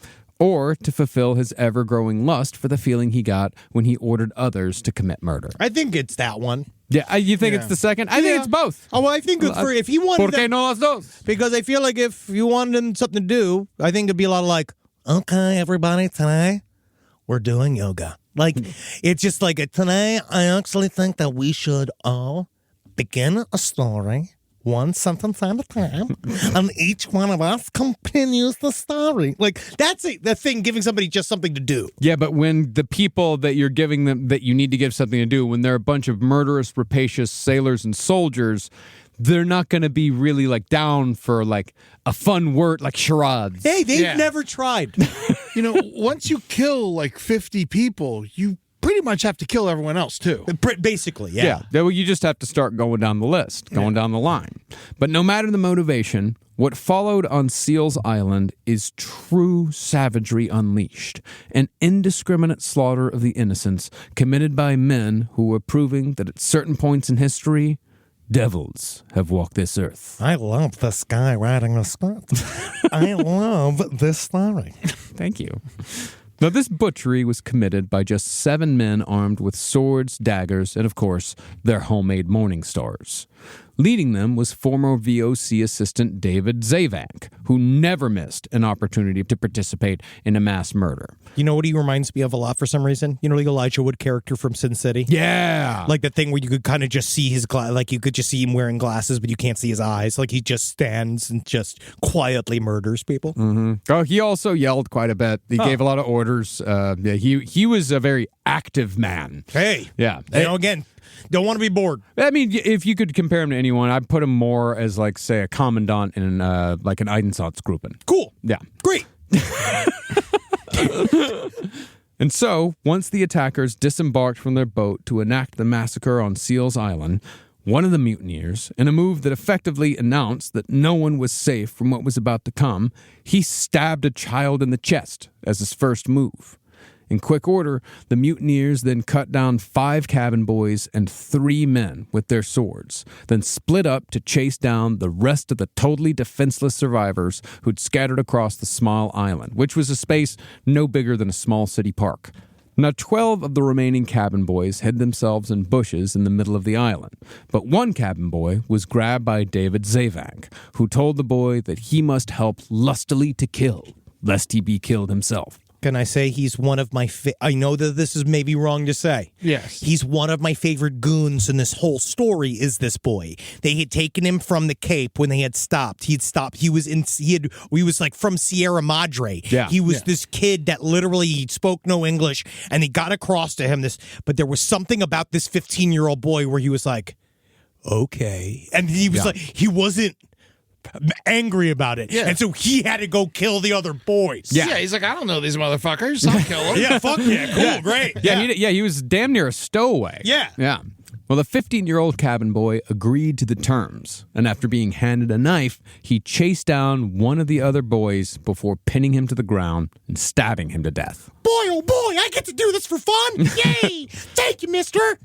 or to fulfill his ever-growing lust for the feeling he got when he ordered others to commit murder. I think it's that one. Yeah, you think it's the second? I think it's both. Oh, well, I think if he wanted ¿Por qué no las dos? because I feel like if you wanted him something to do, I think it'd be a lot of like, Okay, everybody, today we're doing yoga. like it's just like a Today, I actually think that we should all begin a story, one sentence at a time, and each one of us continues the story. like that's the thing, giving somebody just something to do. Yeah, but when the people that you're giving them, that you need to give something to do, when they're a bunch of murderous, rapacious sailors and soldiers, they're not going to be really like down for like a fun word like charades. Hey, they've Yeah. never tried. Once you kill like 50 people, you pretty much have to kill everyone else too. Basically, yeah. Well, you just have to start going down the list, going down the line. But no matter the motivation, what followed on Seals Island is true savagery unleashed, an indiscriminate slaughter of the innocents committed by men who were proving that at certain points in history, devils have walked this earth. I love this guy writing the script. I love this story. Thank you. Now, this butchery was committed by just 7 men armed with swords, daggers, and, of course, their homemade morning stars. Leading them was former VOC assistant David Zavank, who never missed an opportunity to participate in a mass murder. You know what he reminds me of a lot for some reason? You know the Elijah Wood character from Sin City? Yeah! Like the thing where you could kind of just see his like you could just see him wearing glasses, but you can't see his eyes. Like he just stands and just quietly murders people. Oh, he also yelled quite a bit. He gave a lot of orders. He was a very active man. Hey, Yeah. again, don't want to be bored. I mean, if you could compare him to anyone, I'd put him more as, like, say, a commandant in like an Einsatzgruppen. Cool. Yeah. Great. And so, once the attackers disembarked from their boat to enact the massacre on Seals Island, one of the mutineers, in a move that effectively announced that no one was safe from what was about to come, he stabbed a child in the chest as his first move. In quick order, the mutineers then cut down 5 cabin boys and 3 men with their swords, then split up to chase down the rest of the totally defenseless survivors who'd scattered across the small island, which was a space no bigger than a small city park. Now, 12 of the remaining cabin boys hid themselves in bushes in the middle of the island, but one cabin boy was grabbed by David Zavank, who told the boy that he must help lustily to kill, lest he be killed himself. Can I say he's one of my I know that this is maybe wrong to say. Yes. He's one of my favorite goons in this whole story is this boy. They had taken him from the Cape when they had stopped. He was like from Sierra Madre. Yeah. He was this kid that literally he spoke no English and they got across to him but there was something about this 15-year-old boy where he was like, okay. And he was like, he wasn't angry about it. Yeah. And so he had to go kill the other boys. Yeah, he's like, I don't know these motherfuckers. I'll kill them. Yeah, fuck yeah, cool, great. He was damn near a stowaway. Yeah. Yeah. Well, the 15-year-old cabin boy agreed to the terms, and after being handed a knife, he chased down one of the other boys before pinning him to the ground and stabbing him to death. Boy, oh boy, I get to do this for fun. Yay! Thank you, mister.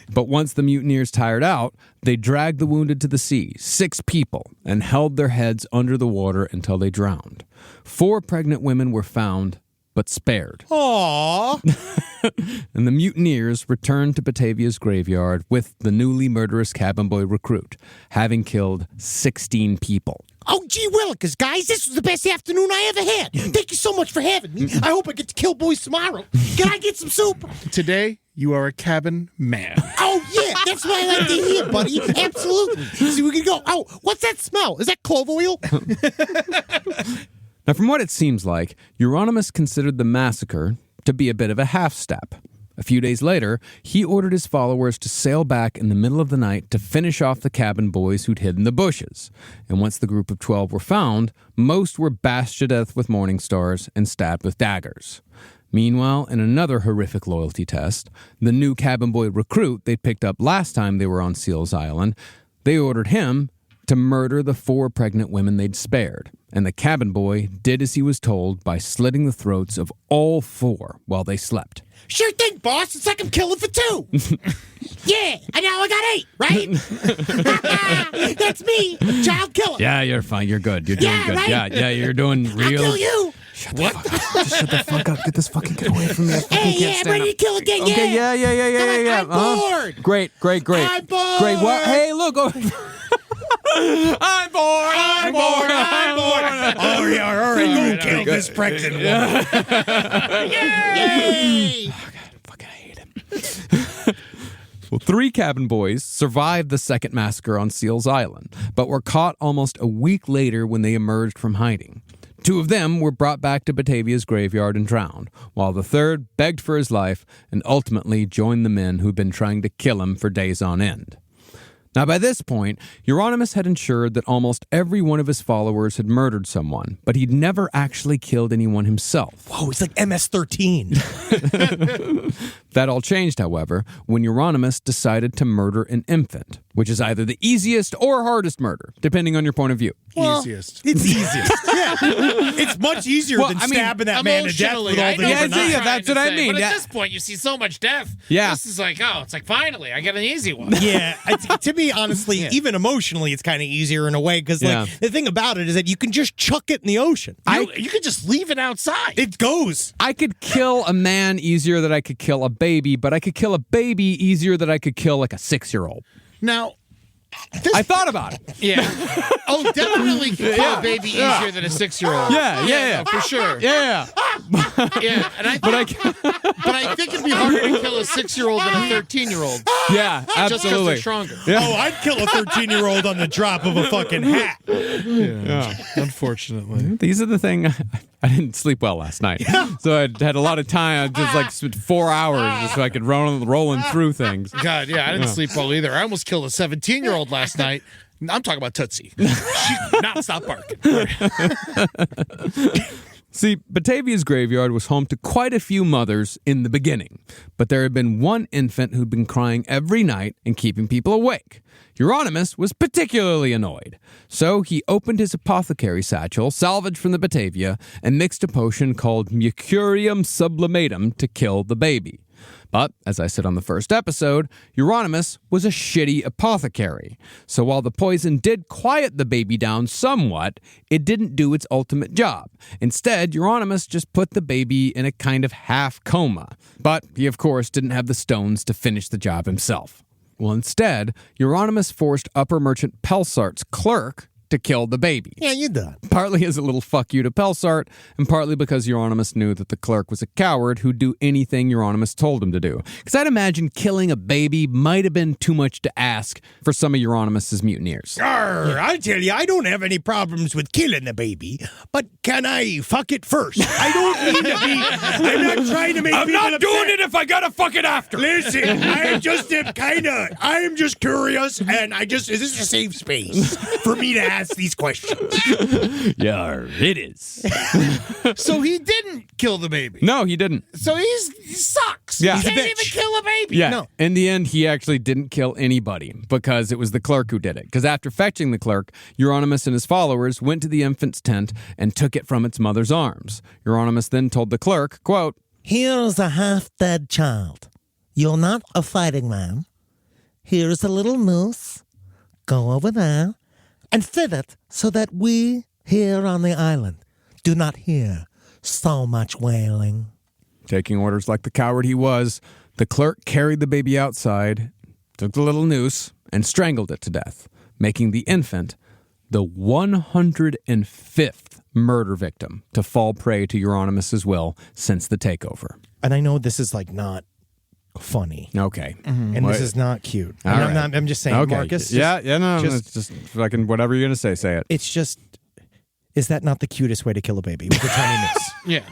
But once the mutineers tired out, they dragged the wounded to the sea, 6 people, and held their heads under the water until they drowned. 4 pregnant women were found, but spared. Aww. And the mutineers returned to Batavia's graveyard with the newly murderous cabin boy recruit, having killed 16 people. Oh, gee willikers, guys, this was the best afternoon I ever had. Thank you so much for having me. I hope I get to kill boys tomorrow. Can I get some soup? Today, you are a cabin man. Oh, yeah, that's what I like to hear, buddy. Absolutely. So we can go, oh, what's that smell? Is that clove oil? Now, from what it seems like, Jeronimus considered the massacre to be a bit of a half-step. A few days later, he ordered his followers to sail back in the middle of the night to finish off the cabin boys who'd hid in the bushes. And once the group of 12 were found, most were bashed to death with morning stars and stabbed with daggers. Meanwhile, in another horrific loyalty test, the new cabin boy recruit they'd picked up last time they were on Seals Island, they ordered him to murder the 4 pregnant women they'd spared. And the cabin boy did as he was told by slitting the throats of all 4 while they slept. Sure thing, boss. It's like I'm killing for 2. Yeah, and now I got 8, right? That's me, child killer. Yeah, you're fine. You're good. You're doing good. right? Yeah, you're doing real. I'll kill you. Shut the fuck up. Get this fucking kid away from me. Hey, I'm ready to kill again. Okay, yeah. I'm bored. Great. I'm bored. Great. What? Hey, look. I'm bored. Oh, yeah, all right. Go kill this pregnant woman. Yay! Oh, God, fucking hate him. Well, 3 cabin boys survived the second massacre on Seals Island, but were caught almost a week later when they emerged from hiding. 2 of them were brought back to Batavia's graveyard and drowned, while the third begged for his life and ultimately joined the men who'd been trying to kill him for days on end. Now, by this point, Jeronimus had ensured that almost every one of his followers had murdered someone, but he'd never actually killed anyone himself. Whoa, he's like MS-13. That all changed, however, when Jeronimus decided to murder an infant, which is either the easiest or hardest murder, depending on your point of view. Easiest. It's easiest. Yeah. It's much easier than stabbing that man to death with all the different knives. Yeah, that's what I mean. But Yeah. at this point, you see so much death. Yeah. This is like, it's like, finally, I get an easy one. Yeah, to me, honestly, even emotionally, it's kind of easier in a way because, Yeah. the thing about it is that you can just chuck it in the ocean. You could just leave it outside. It goes. I could kill a man easier than I could kill a baby, but I could kill a baby easier than I could kill like a 6-year-old. Now, I thought about it. Yeah. Oh, definitely kill a baby easier than a 6-year-old. Yeah. For sure. Yeah. Yeah, and but I think it'd be harder to kill a 6-year-old than a 13-year-old. Yeah, Just because absolutely. they're stronger. Oh, I'd kill a 13-year-old on the drop of a fucking hat. unfortunately. These are the thing. I didn't sleep well last night, so I had a lot of time. I just spent 4 hours just so I could rolling through things. God, yeah, I didn't sleep well either. I almost killed a 17-year-old last night. I'm talking about Tootsie. She did not stop barking. See, Batavia's graveyard was home to quite a few mothers in the beginning, but there had been one infant who'd been crying every night and keeping people awake. Jeronimus was particularly annoyed, so he opened his apothecary satchel, salvaged from the Batavia, and mixed a potion called Mercurium Sublimatum to kill the baby. But, as I said on the first episode, Jeronimus was a shitty apothecary. So while the poison did quiet the baby down somewhat, it didn't do its ultimate job. Instead, Jeronimus just put the baby in a kind of half coma. But he, of course, didn't have the stones to finish the job himself. Well, instead, Jeronimus forced upper merchant Pelsart's clerk to kill the baby. Yeah, you done. Partly as a little fuck you to Pelsart, and partly because Jeronimus knew that the clerk was a coward who'd do anything Jeronimus told him to do. Because I'd imagine killing a baby might have been too much to ask for some of Jeronimus's mutineers. Arr, I tell you, I don't have any problems with killing the baby, but can I fuck it first? I don't mean to be. I'm not trying to make. I'm not doing it if I gotta fuck it after. Listen, I'm just I'm just curious, and is this a safe space for me to ask these questions? Yeah, it is. So he didn't kill the baby. No, he didn't. So he sucks. Yeah. He He's a can't even kill a baby. Yeah. No. In the end, he actually didn't kill anybody because it was the clerk who did it. Because after fetching the clerk, Jeronimus and his followers went to the infant's tent and took it from its mother's arms. Jeronimus then told the clerk, quote, Here's a half-dead child. You're not a fighting man. Here's a little noose. Go over there and fit it so that we here on the island do not hear so much wailing. Taking orders like the coward he was, the clerk carried the baby outside, took the little noose, and strangled it to death, making the infant the 105th murder victim to fall prey to Jeronimus's will since the takeover. And I know this is not funny, Okay. and this is not cute. All And right. I'm just saying, Okay. Marcus. No, just- it's just fucking whatever you're going to say it. It's just, is that not the cutest way to kill a baby with a tiny noose? Yeah.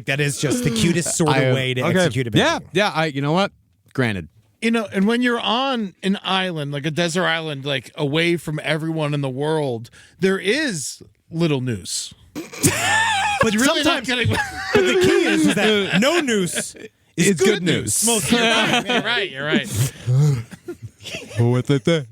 That is just the cutest sort of way to execute a baby. Yeah, you know what? Granted. You know, and when you're on an island, like a desert island, away from everyone in the world, there is little noose. But You're really not sometimes, getting. but the key is that no noose is It's good news. Most of the time. You're right. What's that?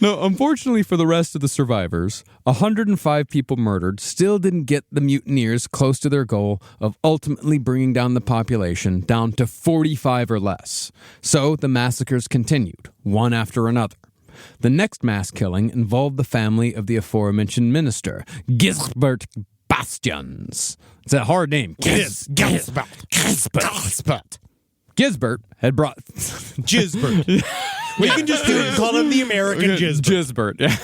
No, unfortunately for the rest of the survivors, 105 people murdered still didn't get the mutineers close to their goal of ultimately bringing down the population down to 45 or less. So the massacres continued, one after another. The next mass killing involved the family of the aforementioned minister, Gisbert Bastions. It's a hard name. Gisbert had brought... Gisbert. We can just call him the American Gisbert. Gisbert, yeah.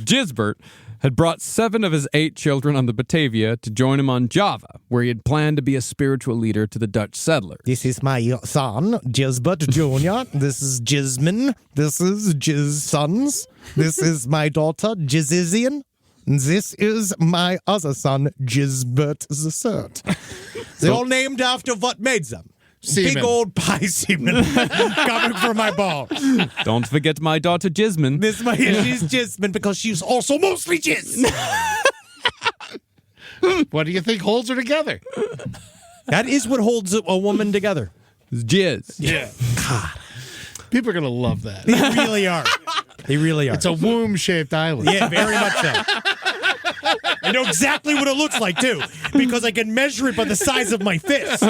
Gisbert had brought 7 of his 8 children on the Batavia to join him on Java, where he had planned to be a spiritual leader to the Dutch settlers. This is my son, Gisbert Jr. This is Gismin. This is Giz-sons. This is my daughter, Gizizian. This is my other son, Gisbert III. They're all named after what made them. Semen. Big old pie semen coming from my balls. Don't forget my daughter Gismin. She's Gismin because she's also mostly jizz. What do you think holds her together? That is what holds a woman together. It's jizz. Yeah. God. People are going to love that. They really are. They really are. It's a womb-shaped island. Yeah, very much so. I know exactly what it looks like, too, because I can measure it by the size of my fist.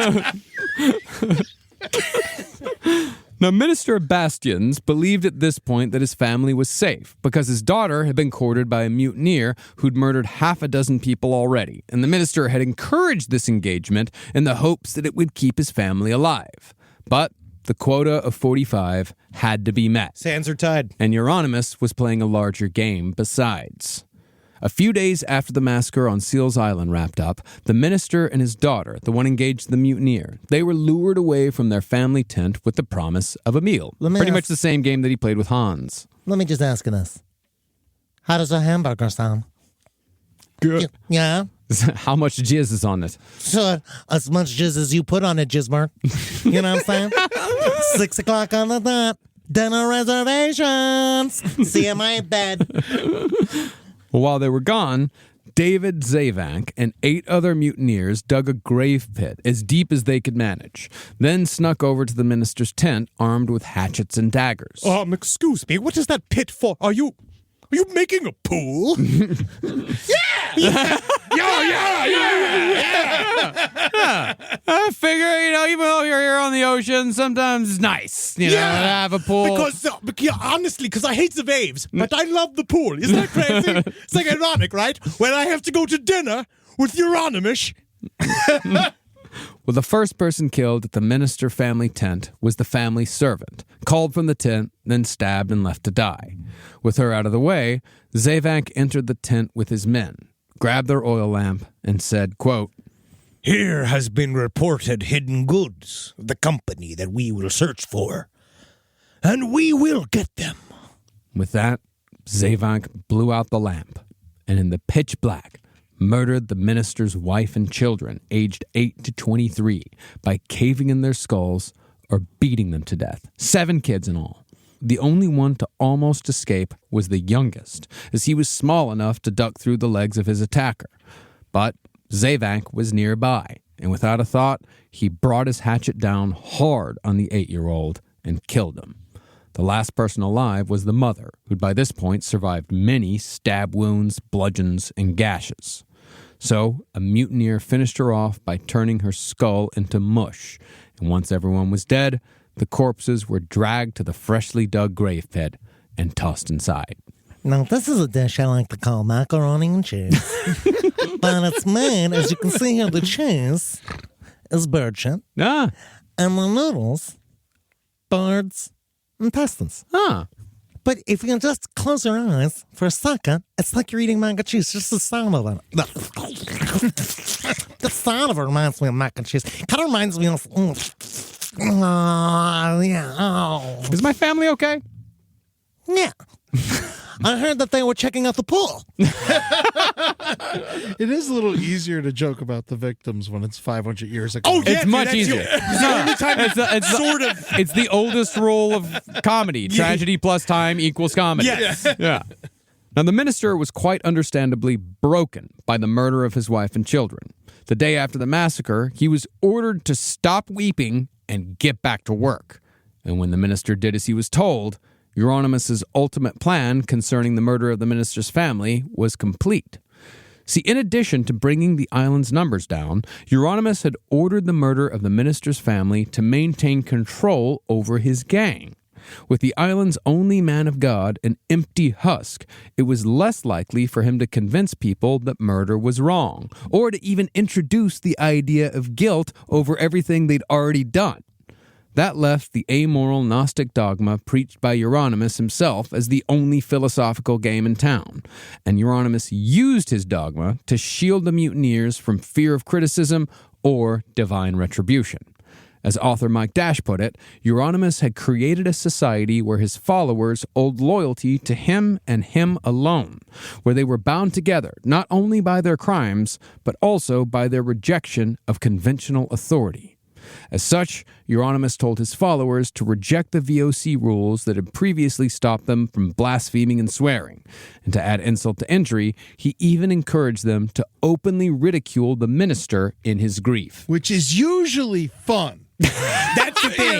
Now, Minister Bastions believed at this point that his family was safe because his daughter had been courted by a mutineer who'd murdered half a dozen people already, and the minister had encouraged this engagement in the hopes that it would keep his family alive. But the quota of 45 had to be met. Sands are tied. And Jeronimus was playing a larger game besides. A few days after the massacre on Seals Island wrapped up, the minister and his daughter, the one engaged in the mutineer, they were lured away from their family tent with the promise of a meal. Pretty much the same game that he played with Hans. Let me just ask you this. How does a hamburger sound? Good. Yeah? How much jizz is on it? Sure, as much jizz as you put on it, Gisbert. You know what I'm saying? 6 o'clock on the dot. Dinner reservations. See you in my bed. Well, while they were gone, David Zavank and 8 other mutineers dug a grave pit as deep as they could manage, then snuck over to the minister's tent armed with hatchets and daggers. Excuse me, what is that pit for? Are you making a pool? Yeah! I figure, even though you're here on the ocean, sometimes it's nice, to have a pool. Honestly, because I hate the waves, but I love the pool. Isn't that crazy? It's like ironic, right? When I have to go to dinner with Jeronimus. Well, the first person killed at the minister family tent was the family servant, called from the tent, then stabbed and left to die. With her out of the way, Zavank entered the tent with his men, grabbed their oil lamp, and said, quote, "Here has been reported hidden goods of the company that we will search for, and we will get them." With that, Zavank blew out the lamp, and in the pitch black, murdered the minister's wife and children, aged 8 to 23, by caving in their skulls or beating them to death. 7 kids in all. The only one to almost escape was the youngest, as he was small enough to duck through the legs of his attacker. But Zavank was nearby, and without a thought, he brought his hatchet down hard on the 8-year-old and killed him. The last person alive was the mother, who'd by this point survived many stab wounds, bludgeons, and gashes. So, a mutineer finished her off by turning her skull into mush, and once everyone was dead, the corpses were dragged to the freshly dug grave pit and tossed inside. Now, this is a dish I like to call macaroni and cheese. But it's made, as you can see here, the cheese is bird shit, Ah, and the noodles, birds' intestines. ah. But if you can just close your eyes for a second, it's like you're eating mac and cheese. Just the sound of it. The sound of it reminds me of mac and cheese. Kind of reminds me of... yeah. Oh. Is my family okay? Yeah. I heard that they were checking out the pool. It is a little easier to joke about the victims when it's 500 years ago. Oh, yeah, It's much easier. It's the oldest rule of comedy. Tragedy plus time equals comedy. Yes. Yeah. Now, the minister was quite understandably broken by the murder of his wife and children. The day after the massacre, he was ordered to stop weeping and get back to work. And when the minister did as he was told, Euronymous' ultimate plan concerning the murder of the minister's family was complete. See, in addition to bringing the island's numbers down, Euronymous had ordered the murder of the minister's family to maintain control over his gang. With the island's only man of God an empty husk, it was less likely for him to convince people that murder was wrong, or to even introduce the idea of guilt over everything they'd already done. That left the amoral Gnostic dogma preached by Jeronimus himself as the only philosophical game in town, and Jeronimus used his dogma to shield the mutineers from fear of criticism or divine retribution. As author Mike Dash put it, Jeronimus had created a society where his followers owed loyalty to him and him alone, where they were bound together not only by their crimes, but also by their rejection of conventional authority. As such, Jeronimus told his followers to reject the VOC rules that had previously stopped them from blaspheming and swearing. And to add insult to injury, he even encouraged them to openly ridicule the minister in his grief. Which is usually fun. That's the thing.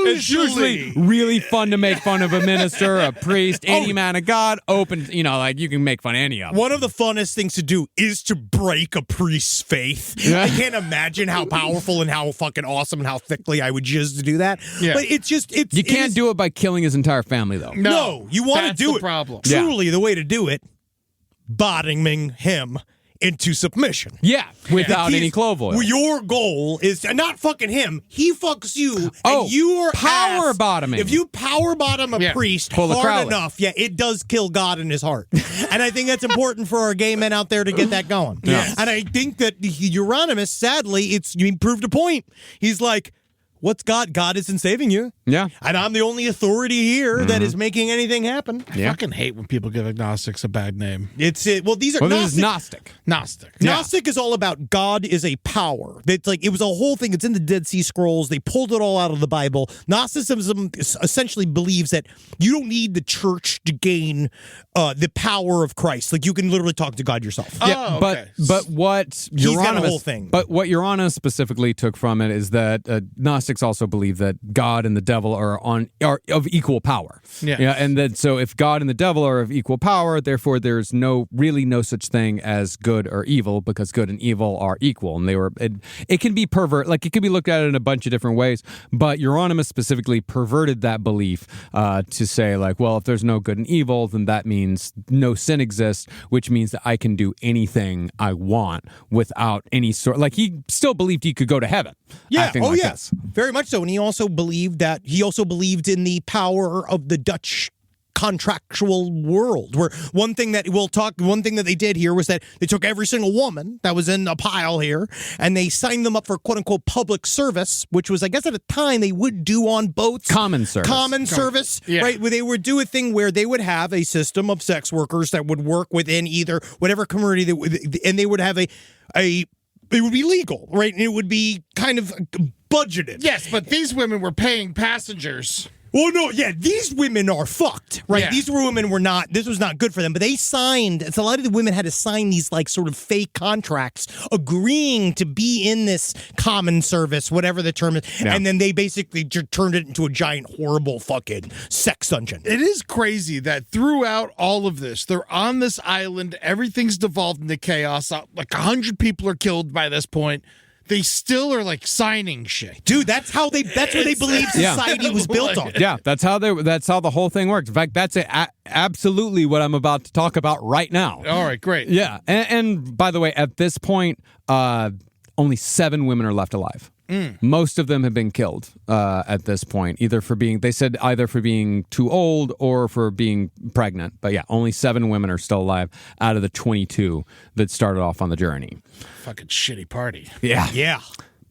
It's usually really fun to make fun of a minister, a priest, any man of God. Open, you can make fun of any of them. One of the funnest things to do is to break a priest's faith. I can't imagine how powerful and how fucking awesome and how thickly I would jizz to do that. Yeah. But You can't do it by killing his entire family, though. No, you want to That's do the it. problem. Truly, the way to do it, bottoming him into submission. Yeah, without He's- any clove oil. Your goal is not fucking him. He fucks you. And your power ass, bottoming. If you power bottom a priest Pull the hard Crowley. enough, it does kill God in his heart. And I think that's important for our gay men out there to get that going. Yes. And I think that Euronymous, sadly, he proved a point. He's like, what's God? God isn't saving you. Yeah. And I'm the only authority here that is making anything happen. I fucking hate when people give agnostics a bad name. These are This is Gnostic. Gnostic. Gnostic is all about God is a power. It's like it was a whole thing. It's in the Dead Sea Scrolls. They pulled it all out of the Bible. Gnosticism essentially believes that you don't need the church to gain the power of Christ. Like you can literally talk to God yourself. Yeah, okay. but what He's got a Euronymous, whole thing. But what Euronymous specifically took from it is that Gnostics also believe that God and the devil are of equal power. Yeah. And that so if God and the devil are of equal power, therefore there's really no such thing as good or evil, because good and evil are equal, and it can be it can be looked at in a bunch of different ways. But Euronymous specifically perverted that belief to say if there's no good and evil, then that means no sin exists, which means that I can do anything I want without any sort. He still believed he could go to heaven. Yeah. acting like this. Very much so. And he also believed in the power of the Dutch contractual world, where one thing that they did here was that they took every single woman that was in a pile here and they signed them up for quote unquote public service, which was, I guess at a time they would do on boats. Common service. Yeah. Right? Where they would do a thing where they would have a system of sex workers that would work within either whatever community and they would have it would be legal, right? And it would be kind of budgeted. Yes, but these women were paying passengers. Well, no, yeah, these women are fucked, right? Yeah. These women were not, this was not good for them, but they signed, a lot of the women had to sign these sort of fake contracts agreeing to be in this common service, whatever the term is, and then they basically turned it into a giant, horrible fucking sex dungeon. It is crazy that throughout all of this, they're on this island, everything's devolved into chaos, 100 people are killed by this point. They still are signing shit. Dude, that's what they believe society was built on. Yeah, that's how the whole thing works. In fact, that's absolutely what I'm about to talk about right now. All right, great. Yeah, and by the way, at this point, only 7 women are left alive. Most of them have been killed at this point, either for being too old or for being pregnant. But yeah, only 7 women are still alive out of the 22 that started off on the journey. Fucking shitty party. Yeah. Yeah.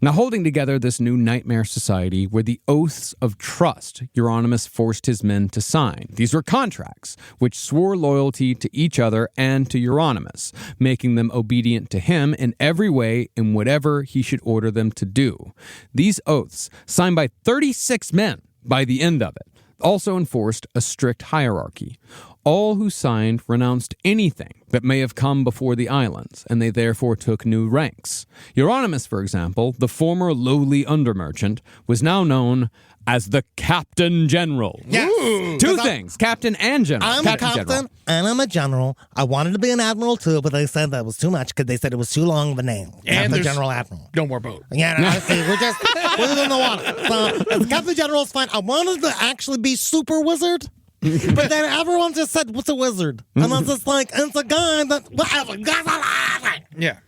Now, holding together this new nightmare society were the oaths of trust Euronymous forced his men to sign. These were contracts which swore loyalty to each other and to Euronymous, making them obedient to him in every way in whatever he should order them to do. These oaths, signed by 36 men by the end of it, also enforced a strict hierarchy. All who signed renounced anything that may have come before the islands, and they therefore took new ranks. Jeronimus, for example, the former lowly undermerchant, was now known as the Captain General. Yes. Two things, Captain and General. I'm a captain General. and I'm a general. I wanted to be an admiral too, but they said that was too much because they said it was too long of a name. Captain there's- General Admiral. No more boat. Yeah, no, see, we're in the water. So Captain General's fine. I wanted to actually be super wizard. But then everyone just said, what's a wizard? And I was just like, it's a guy that, whatever. Yeah.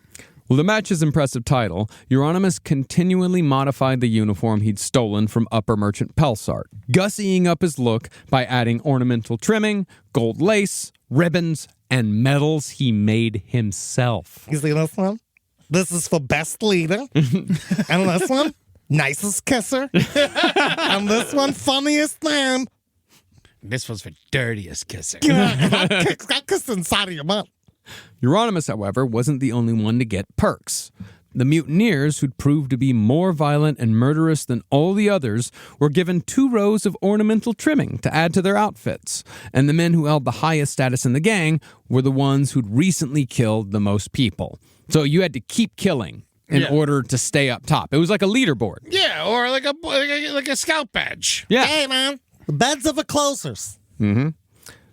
Well, to match his impressive title, Jeronimus continually modified the uniform he'd stolen from upper merchant Pelsart, gussying up his look by adding ornamental trimming, gold lace, ribbons, and medals he made himself. You see this one? This is for best leader. And this one, nicest kisser. And this one, funniest man. This was for dirtiest kisser. I kissed inside of your mouth. Jeronimus, however, wasn't the only one to get perks. The mutineers, who'd proved to be more violent and murderous than all the others, were given 2 rows of ornamental trimming to add to their outfits. And the men who held the highest status in the gang were the ones who'd recently killed the most people. So you had to keep killing in order to stay up top. It was like a leaderboard. Yeah, or like a scout badge. Yeah. Hey, man. The beds of the closers.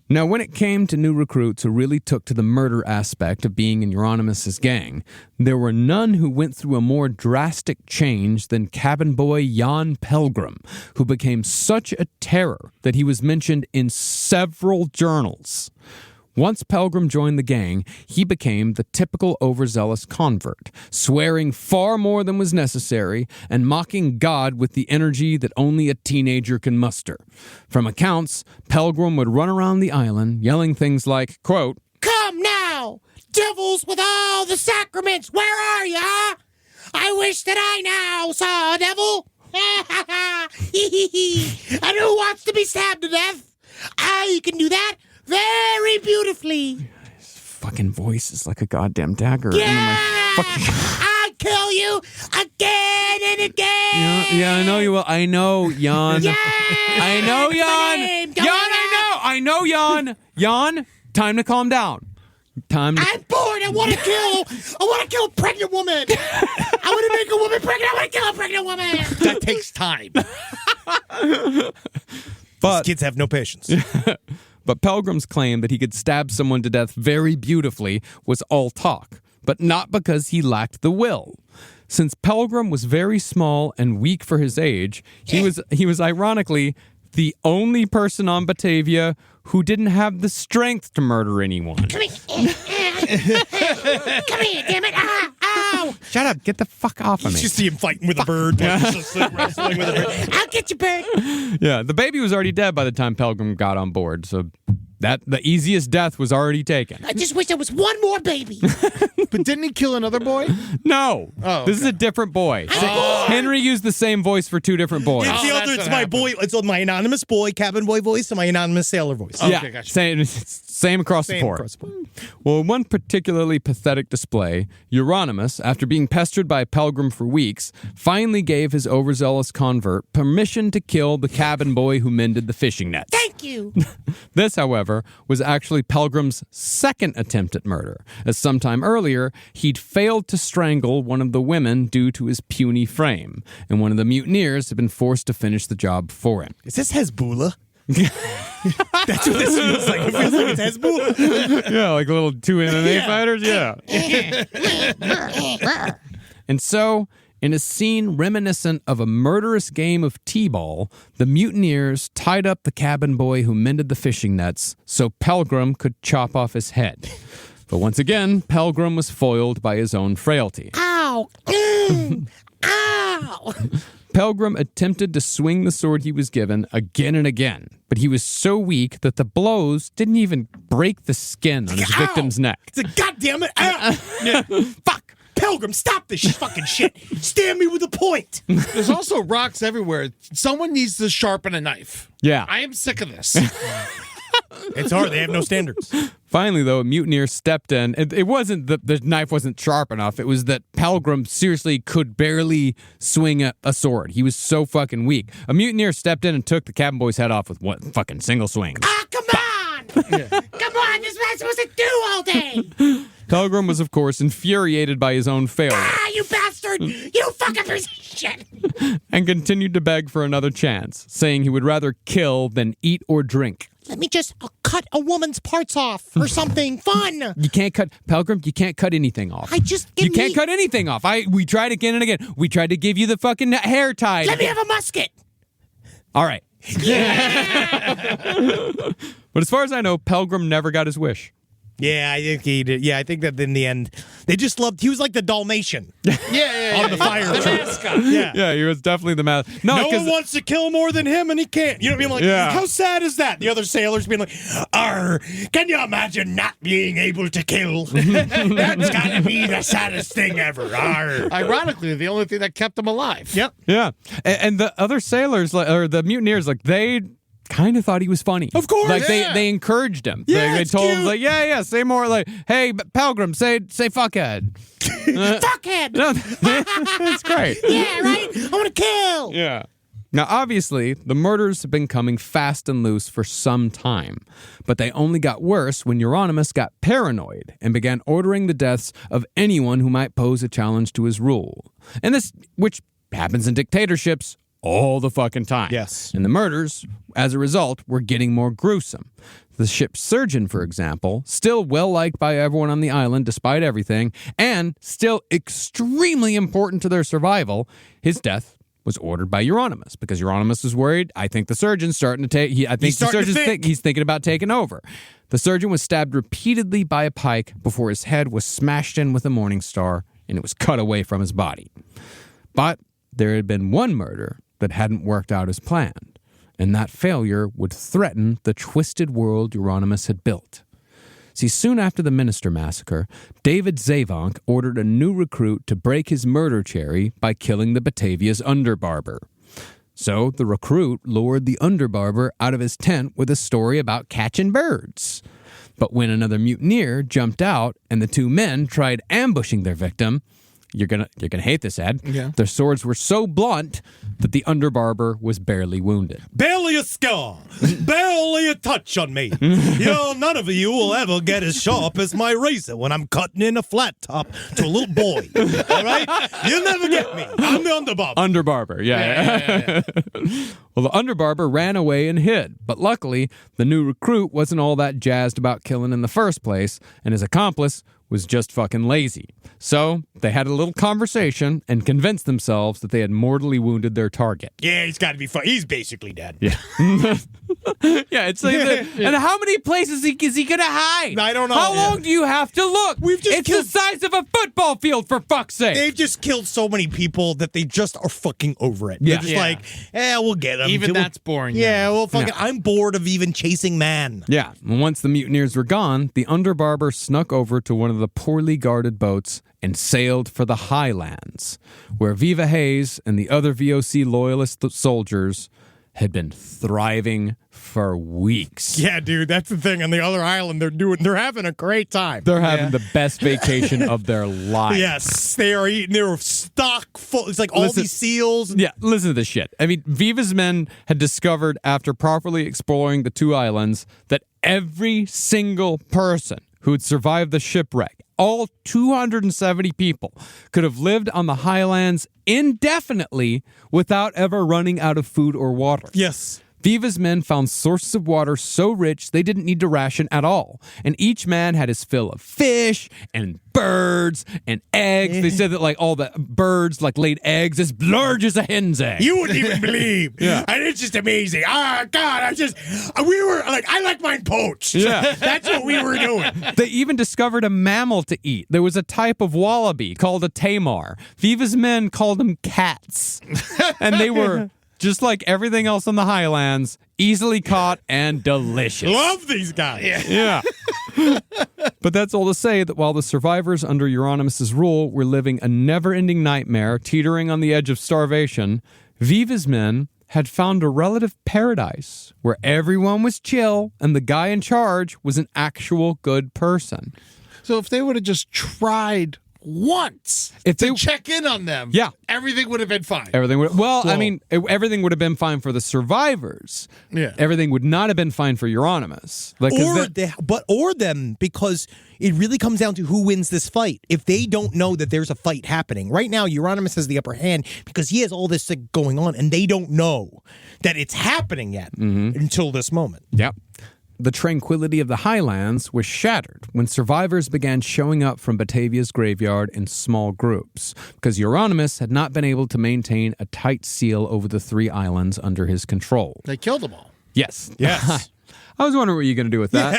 Now, when it came to new recruits who really took to the murder aspect of being in Jeronimus's gang, there were none who went through a more drastic change than cabin boy Jan Pelgrim, who became such a terror that he was mentioned in several journals. Once Pelgrim joined the gang, he became the typical overzealous convert, swearing far more than was necessary and mocking God with the energy that only a teenager can muster. From accounts, Pelgrim would run around the island yelling things like, quote, Come now, devils with all the sacraments, where are you, huh? I wish that I now saw a devil. And who wants to be stabbed to death? I can do that very beautifully. fucking voice is like a goddamn dagger. Yeah! I'll kill you again and again. Yeah, I know you will. I know, Jan. Yeah! I know, That's my Jan. name. Jan, I know, Jan. Jan, time to calm down. I'm bored. I want to kill a pregnant woman. I want to make a woman pregnant. I want to kill a pregnant woman. That takes time. But Kids have no patience. But Pelgrim's claim that he could stab someone to death very beautifully was all talk, but not because he lacked the will. Since Pelgrim was very small and weak for his age, he was ironically the only person on Batavia who didn't have the strength to murder anyone. Come here. Come here, damn it. Ow. Shut up, get the fuck off of me. You see him fighting with a bird. Like, just wrestling with a bird. I'll get you, bird. Yeah, the baby was already dead by the time Pelgrim got on board, so the easiest death was already taken. I just wish there was one more baby. But didn't he kill another boy? No, Oh, this is a different boy. Henry used the same voice for two different boys. It's the that's other. It's what my happened. boy. It's my anonymous boy, cabin boy voice, and my anonymous sailor voice. Yeah, Okay, gotcha. same across the Same board. across the board. Well, in one particularly pathetic display, Jeronimus, after being pestered by Pelgrim for weeks, finally gave his overzealous convert permission to kill the cabin boy who mended the fishing nets. Thank you. This, however, was actually Pelgrim's second attempt at murder, as sometime earlier, he'd failed to strangle one of the women due to his puny frame, and one of the mutineers had been forced to finish the job for him. Is this Hezbollah? That's what this feels like. It feels like it's Hezbollah. Yeah, like little two MMA fighters, yeah. And so, in a scene reminiscent of a murderous game of t-ball, the mutineers tied up the cabin boy who mended the fishing nets so Pelgrim could chop off his head. But once again, Pelgrim was foiled by his own frailty. Ow. Ow. Pelgrim attempted to swing the sword he was given again and again, but he was so weak that the blows didn't even break the skin on his Ow! victim's neck. It's a goddamn it. Fuck. Pelgrim, stop this fucking shit. Stab me with a point. There's also rocks everywhere. Someone needs to sharpen a knife. Yeah. I am sick of this. It's hard. They have no standards. Finally, though, a mutineer stepped in. It wasn't that the knife wasn't sharp enough. It was that Pelgrim seriously could barely swing a sword. He was so fucking weak. A mutineer stepped in and took the cabin boy's head off with what fucking single swing. Ah, come on. Come on, this is what I'm supposed to do all day. Pelgrim was, of course, infuriated by his own failure You bastard! You fucking piece of shit! and continued to beg for another chance, saying he would rather kill than eat or drink. Let me just cut a woman's parts off or something fun. You can't cut, Pelgrim, you can't cut anything off. You can't cut anything off. We tried again and again. We tried to give you the fucking hair tie. Let me have a musket. All right. But as far as I know, Pelgrim never got his wish. Yeah, I think he did. Yeah, I think that in the end, they just loved. He was like the Dalmatian Yeah. on the fire truck. Yeah. Yeah, he was definitely the man. No one wants to kill more than him, and he can't. You know what I mean? Like, Yeah. how sad is that? The other sailors being like, "Arr, can you imagine not being able to kill? That's gotta be the saddest thing ever." Arr. Ironically, the only thing that kept him alive. Yep. Yeah. And the other sailors, or the mutineers, like, they kind of thought he was funny. Of course, like yeah. they encouraged him. Yeah, they it's told him cute. like, yeah, say more. Like, hey, Pelgrim, say fuckhead. Fuckhead. No, that's great. Yeah, right? I want to kill. Yeah. Now, obviously, the murders have been coming fast and loose for some time, but they only got worse when Jeronimus got paranoid and began ordering the deaths of anyone who might pose a challenge to his rule. And this, which happens in dictatorships all the fucking time. Yes. And the murders, as a result, were getting more gruesome. The ship's surgeon, for example, still well-liked by everyone on the island despite everything, and still extremely important to their survival, his death was ordered by Jeronimus because Jeronimus was worried. I think the surgeon's starting to take. He's thinking about taking over. The surgeon was stabbed repeatedly by a pike before his head was smashed in with a morning star, and it was cut away from his body. But there had been one murder that hadn't worked out as planned, and that failure would threaten the twisted world Jeronimus had built. See, soon after the Minister massacre, David Zavonk ordered a new recruit to break his murder cherry by killing the Batavia's underbarber. So the recruit lured the underbarber out of his tent with a story about catching birds. But when another mutineer jumped out and the two men tried ambushing their victim, you're gonna hate this, Ed. Yeah. Their swords were so blunt that the underbarber was barely wounded. Barely a scar, barely a touch on me. None of you will ever get as sharp as my razor when I'm cutting in a flat top to a little boy. All right? You'll never get me. I'm the underbarber. Underbarber, yeah. Well, the underbarber ran away and hid, but luckily, the new recruit wasn't all that jazzed about killing in the first place, and his accomplice was just fucking lazy. So they had a little conversation and convinced themselves that they had mortally wounded their target. Yeah, he's got to be fun. He's basically dead. Yeah. Yeah, it's like, and how many places is he gonna hide? I don't know. How long do you have to look? It's the size of a football field, for fuck's sake. They've just killed so many people that they just are fucking over it. Yeah. They're just Yeah. like, we'll get them. Even that's boring. Yeah, now. well, fucking, I'm bored of even chasing man. Yeah, and once the mutineers were gone, the underbarber snuck over to one of the poorly guarded boats and sailed for the Highlands, where Viva Hayes and the other VOC loyalist soldiers had been thriving for weeks. Yeah, dude, that's the thing. On the other island, they're having a great time. They're having the best vacation of their lives. Yes, they are eating. They're stock full. It's like all Listen- these seals. Yeah, listen to this shit. I mean, Viva's men had discovered after properly exploring the two islands that every single person who had survived the shipwreck, all 270 people, could have lived on the highlands indefinitely without ever running out of food or water. Yes. Viva's men found sources of water so rich they didn't need to ration at all. And each man had his fill of fish and birds and eggs. They said that like all the birds like laid eggs as large as a hen's egg. You wouldn't even believe. Yeah. And it's just amazing. Ah, God, we were like, I like mine poached. Yeah. That's what we were doing. They even discovered a mammal to eat. There was a type of wallaby called a tamar. Viva's men called them cats. And they were, just like everything else on the highlands, easily caught and delicious. Love these guys. Yeah. But that's all to say that while the survivors under Jeronimus' rule were living a never-ending nightmare, teetering on the edge of starvation, Viva's men had found a relative paradise where everyone was chill and the guy in charge was an actual good person. So if they would have just tried once If to they- check in on them, Yeah. everything would have been fine. Everything would. Well, I mean, everything would have been fine for the survivors. Yeah. Everything would not have been fine for Euronymous. Like, 'cause or them, because it really comes down to who wins this fight. If they don't know that there's a fight happening right now, Euronymous has the upper hand because he has all this thing going on, and they don't know that it's happening yet until this moment. Yep. The tranquility of the Highlands was shattered when survivors began showing up from Batavia's graveyard in small groups, because Euronymous had not been able to maintain a tight seal over the 3 islands under his control. They killed them all. Yes. I was wondering what you were going to do with that.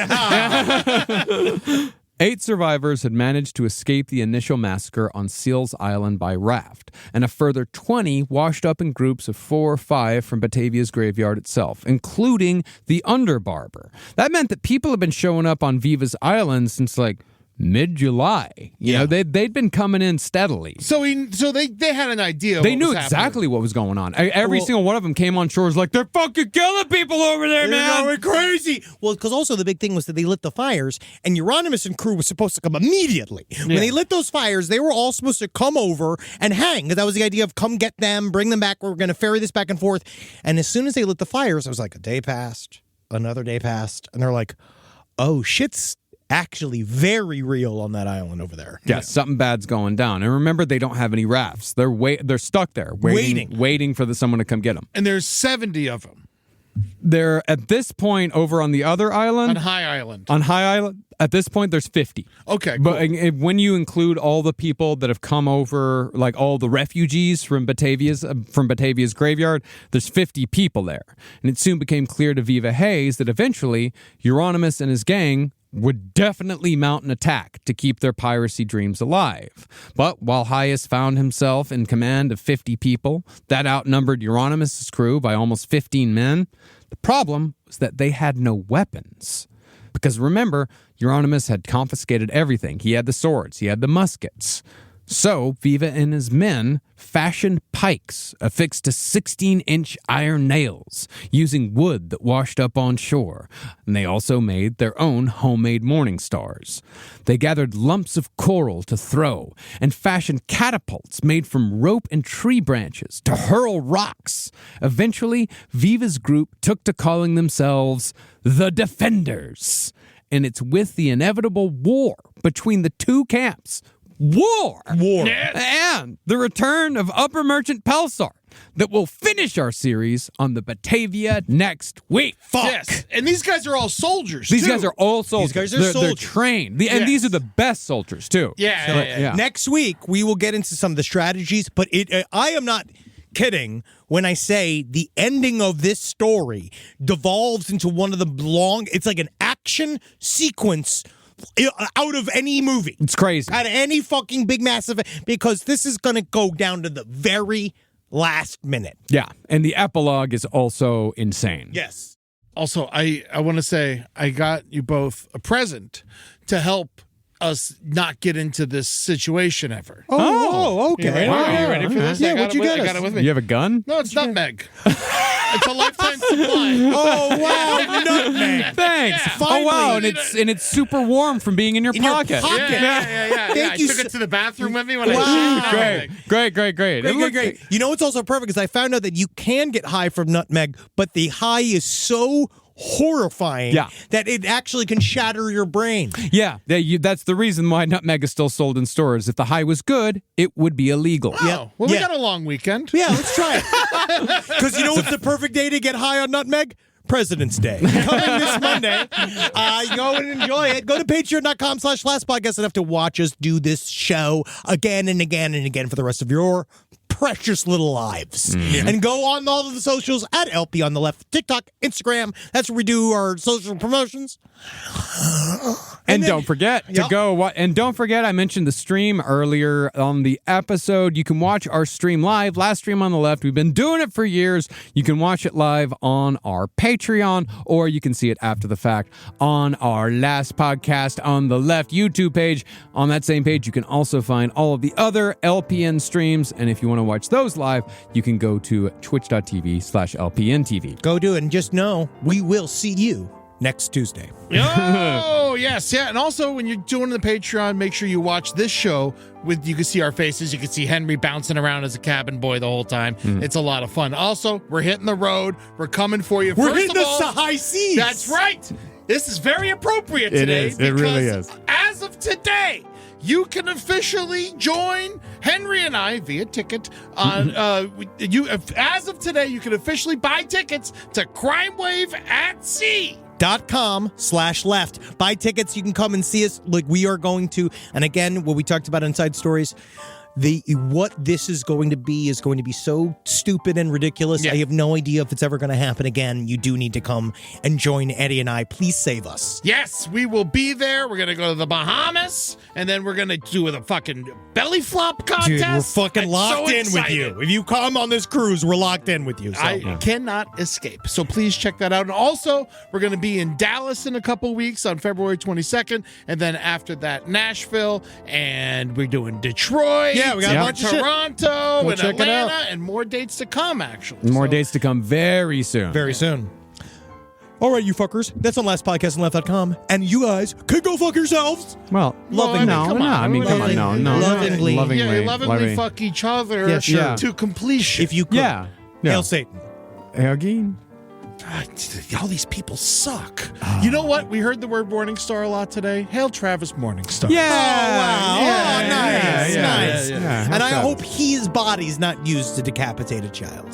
8 survivors had managed to escape the initial massacre on Seals Island by raft, and a further 20 washed up in groups of 4 or 5 from Batavia's graveyard itself, including the underbarber. That meant that people had been showing up on Viva's Island since, like, mid-July. You know, they'd been coming in steadily. So they had an idea. They knew exactly what was going on. Every single one of them came on shores like, they're fucking killing people over there, man. They're going crazy. Well, because also the big thing was that they lit the fires, and Euronymous and crew was supposed to come immediately. When they lit those fires, they were all supposed to come over and hang. Because that was the idea of come get them, bring them back. We're going to ferry this back and forth. And as soon as they lit the fires, I was like, a day passed, another day passed, and they're like, oh, shit's actually very real on that island over there. Yes, something bad's going down. And remember, they don't have any rafts. They're stuck there, waiting for someone to come get them. And there's 70 of them. They're at this point over on the other island. On High Island. On High Island, at this point, there's 50. Okay, cool. But when you include all the people that have come over, like all the refugees from Batavia's graveyard, there's 50 people there. And it soon became clear to Viva Hayes that eventually Euronymous and his gang would definitely mount an attack to keep their piracy dreams alive. But while Hayes found himself in command of 50 people, that outnumbered Euronymous' crew by almost 15 men. The problem was that they had no weapons. Because remember, Euronymous had confiscated everything. He had the swords, he had the muskets. So Viva and his men fashioned pikes affixed to 16-inch iron nails using wood that washed up on shore. And they also made their own homemade morning stars. They gathered lumps of coral to throw and fashioned catapults made from rope and tree branches to hurl rocks. Eventually, Viva's group took to calling themselves the Defenders. And it's with the inevitable war between the two camps, War. And the return of Upper Merchant Pelsar that will finish our series on the Batavia next week. Fuck. Yes. And these guys are all soldiers, These too. guys are all soldiers. These guys are They're soldiers. trained. And these are the best soldiers, too. Yeah. Next week, we will get into some of the strategies, but I am not kidding when I say the ending of this story devolves into one of the it's like an action sequence out of any movie. It's crazy. Out of any fucking big massive, because this is going to go down to the very last minute. Yeah. And the epilogue is also insane. Yes. Also, I want to say I got you both a present to help us not get into this situation ever. Oh, okay. You ready for this? Yeah, what you got I got us? it with me. You have a gun? No, it's nutmeg. It's a lifetime supply. Oh, wow. Nutmeg. Thanks. Finally. Oh, wow. And it's super warm from being in your pocket. Yeah. Thank I you took so- it to the bathroom with me when Wow. I shaved. Great. Great. You know what's also perfect is I found out that you can get high from nutmeg, but the high is so horrifying that it actually can shatter your brain. Yeah, that's the reason why nutmeg is still sold in stores. If the high was good, it would be illegal. Wow. Well, we got a long weekend. Yeah, let's try it. Because you know what's the perfect day to get high on nutmeg? President's Day. Coming this Monday. Go and enjoy it. Go to patreon.com/lastpodcast enough to watch us do this show again and again and again for the rest of your precious little lives. And go on all of the socials at LP on the left, TikTok, Instagram. That's where we do our social promotions. And don't forget to go. And don't forget, I mentioned the stream earlier on the episode. You can watch our stream live. Last stream on the left. We've been doing it for years. You can watch it live on our Patreon, or you can see it after the fact on our Last Podcast on the left YouTube page. On that same page, you can also find all of the other LPN streams. And if you want to watch those live, you can go to twitch.tv/LPNTV. Go do it and just know we will see you next Tuesday. Oh, yes. Yeah. And also, when you're doing the Patreon, make sure you watch this show. You can see our faces. You can see Henry bouncing around as a cabin boy the whole time. It's a lot of fun. Also, we're hitting the road. We're coming for you. We're First hitting of all, the high seas. That's right. This is very appropriate today. is. It really because is. As of today, you can officially join Henry and I via ticket on as of today, you can officially buy tickets to Crime Wave at Sea. .com/left. Buy tickets. You can come and see us. Like we are going to. And again, what we talked about Inside Stories, what this is going to be so stupid and ridiculous. Yeah. I have no idea if it's ever going to happen again. You do need to come and join Eddie and I. Please save us. Yes, we will be there. We're going to go to the Bahamas, and then we're going to do the fucking belly flop contest. Dude, we're fucking I'm locked so in with you. excited. If you come on this cruise, we're locked in with you. So. I cannot escape. So please check that out. And also, we're going to be in Dallas in a couple weeks on February 22nd. And then after that, Nashville. And we're doing Detroit. Yeah, we got a bunch of shit. Toronto and check it out. Atlanta. And more dates to come, actually. More So- dates to come very soon. Very soon. All right, you fuckers. That's on lastpodcastonleft.com. And you guys can go fuck yourselves. Well, Loving- no, come no. on. I mean, come on, no. Lovingly. Lovingly fuck each other Yeah, sure. to completion. If you could. Yeah. Hail Satan. Again. God, all these people suck. You know what? We heard the word Morningstar a lot today. Hail Travis Morningstar. Yeah. Oh, wow. Yeah, Oh, nice. yeah, Nice. yeah. And I How's that? hope his body's not used to decapitate a child.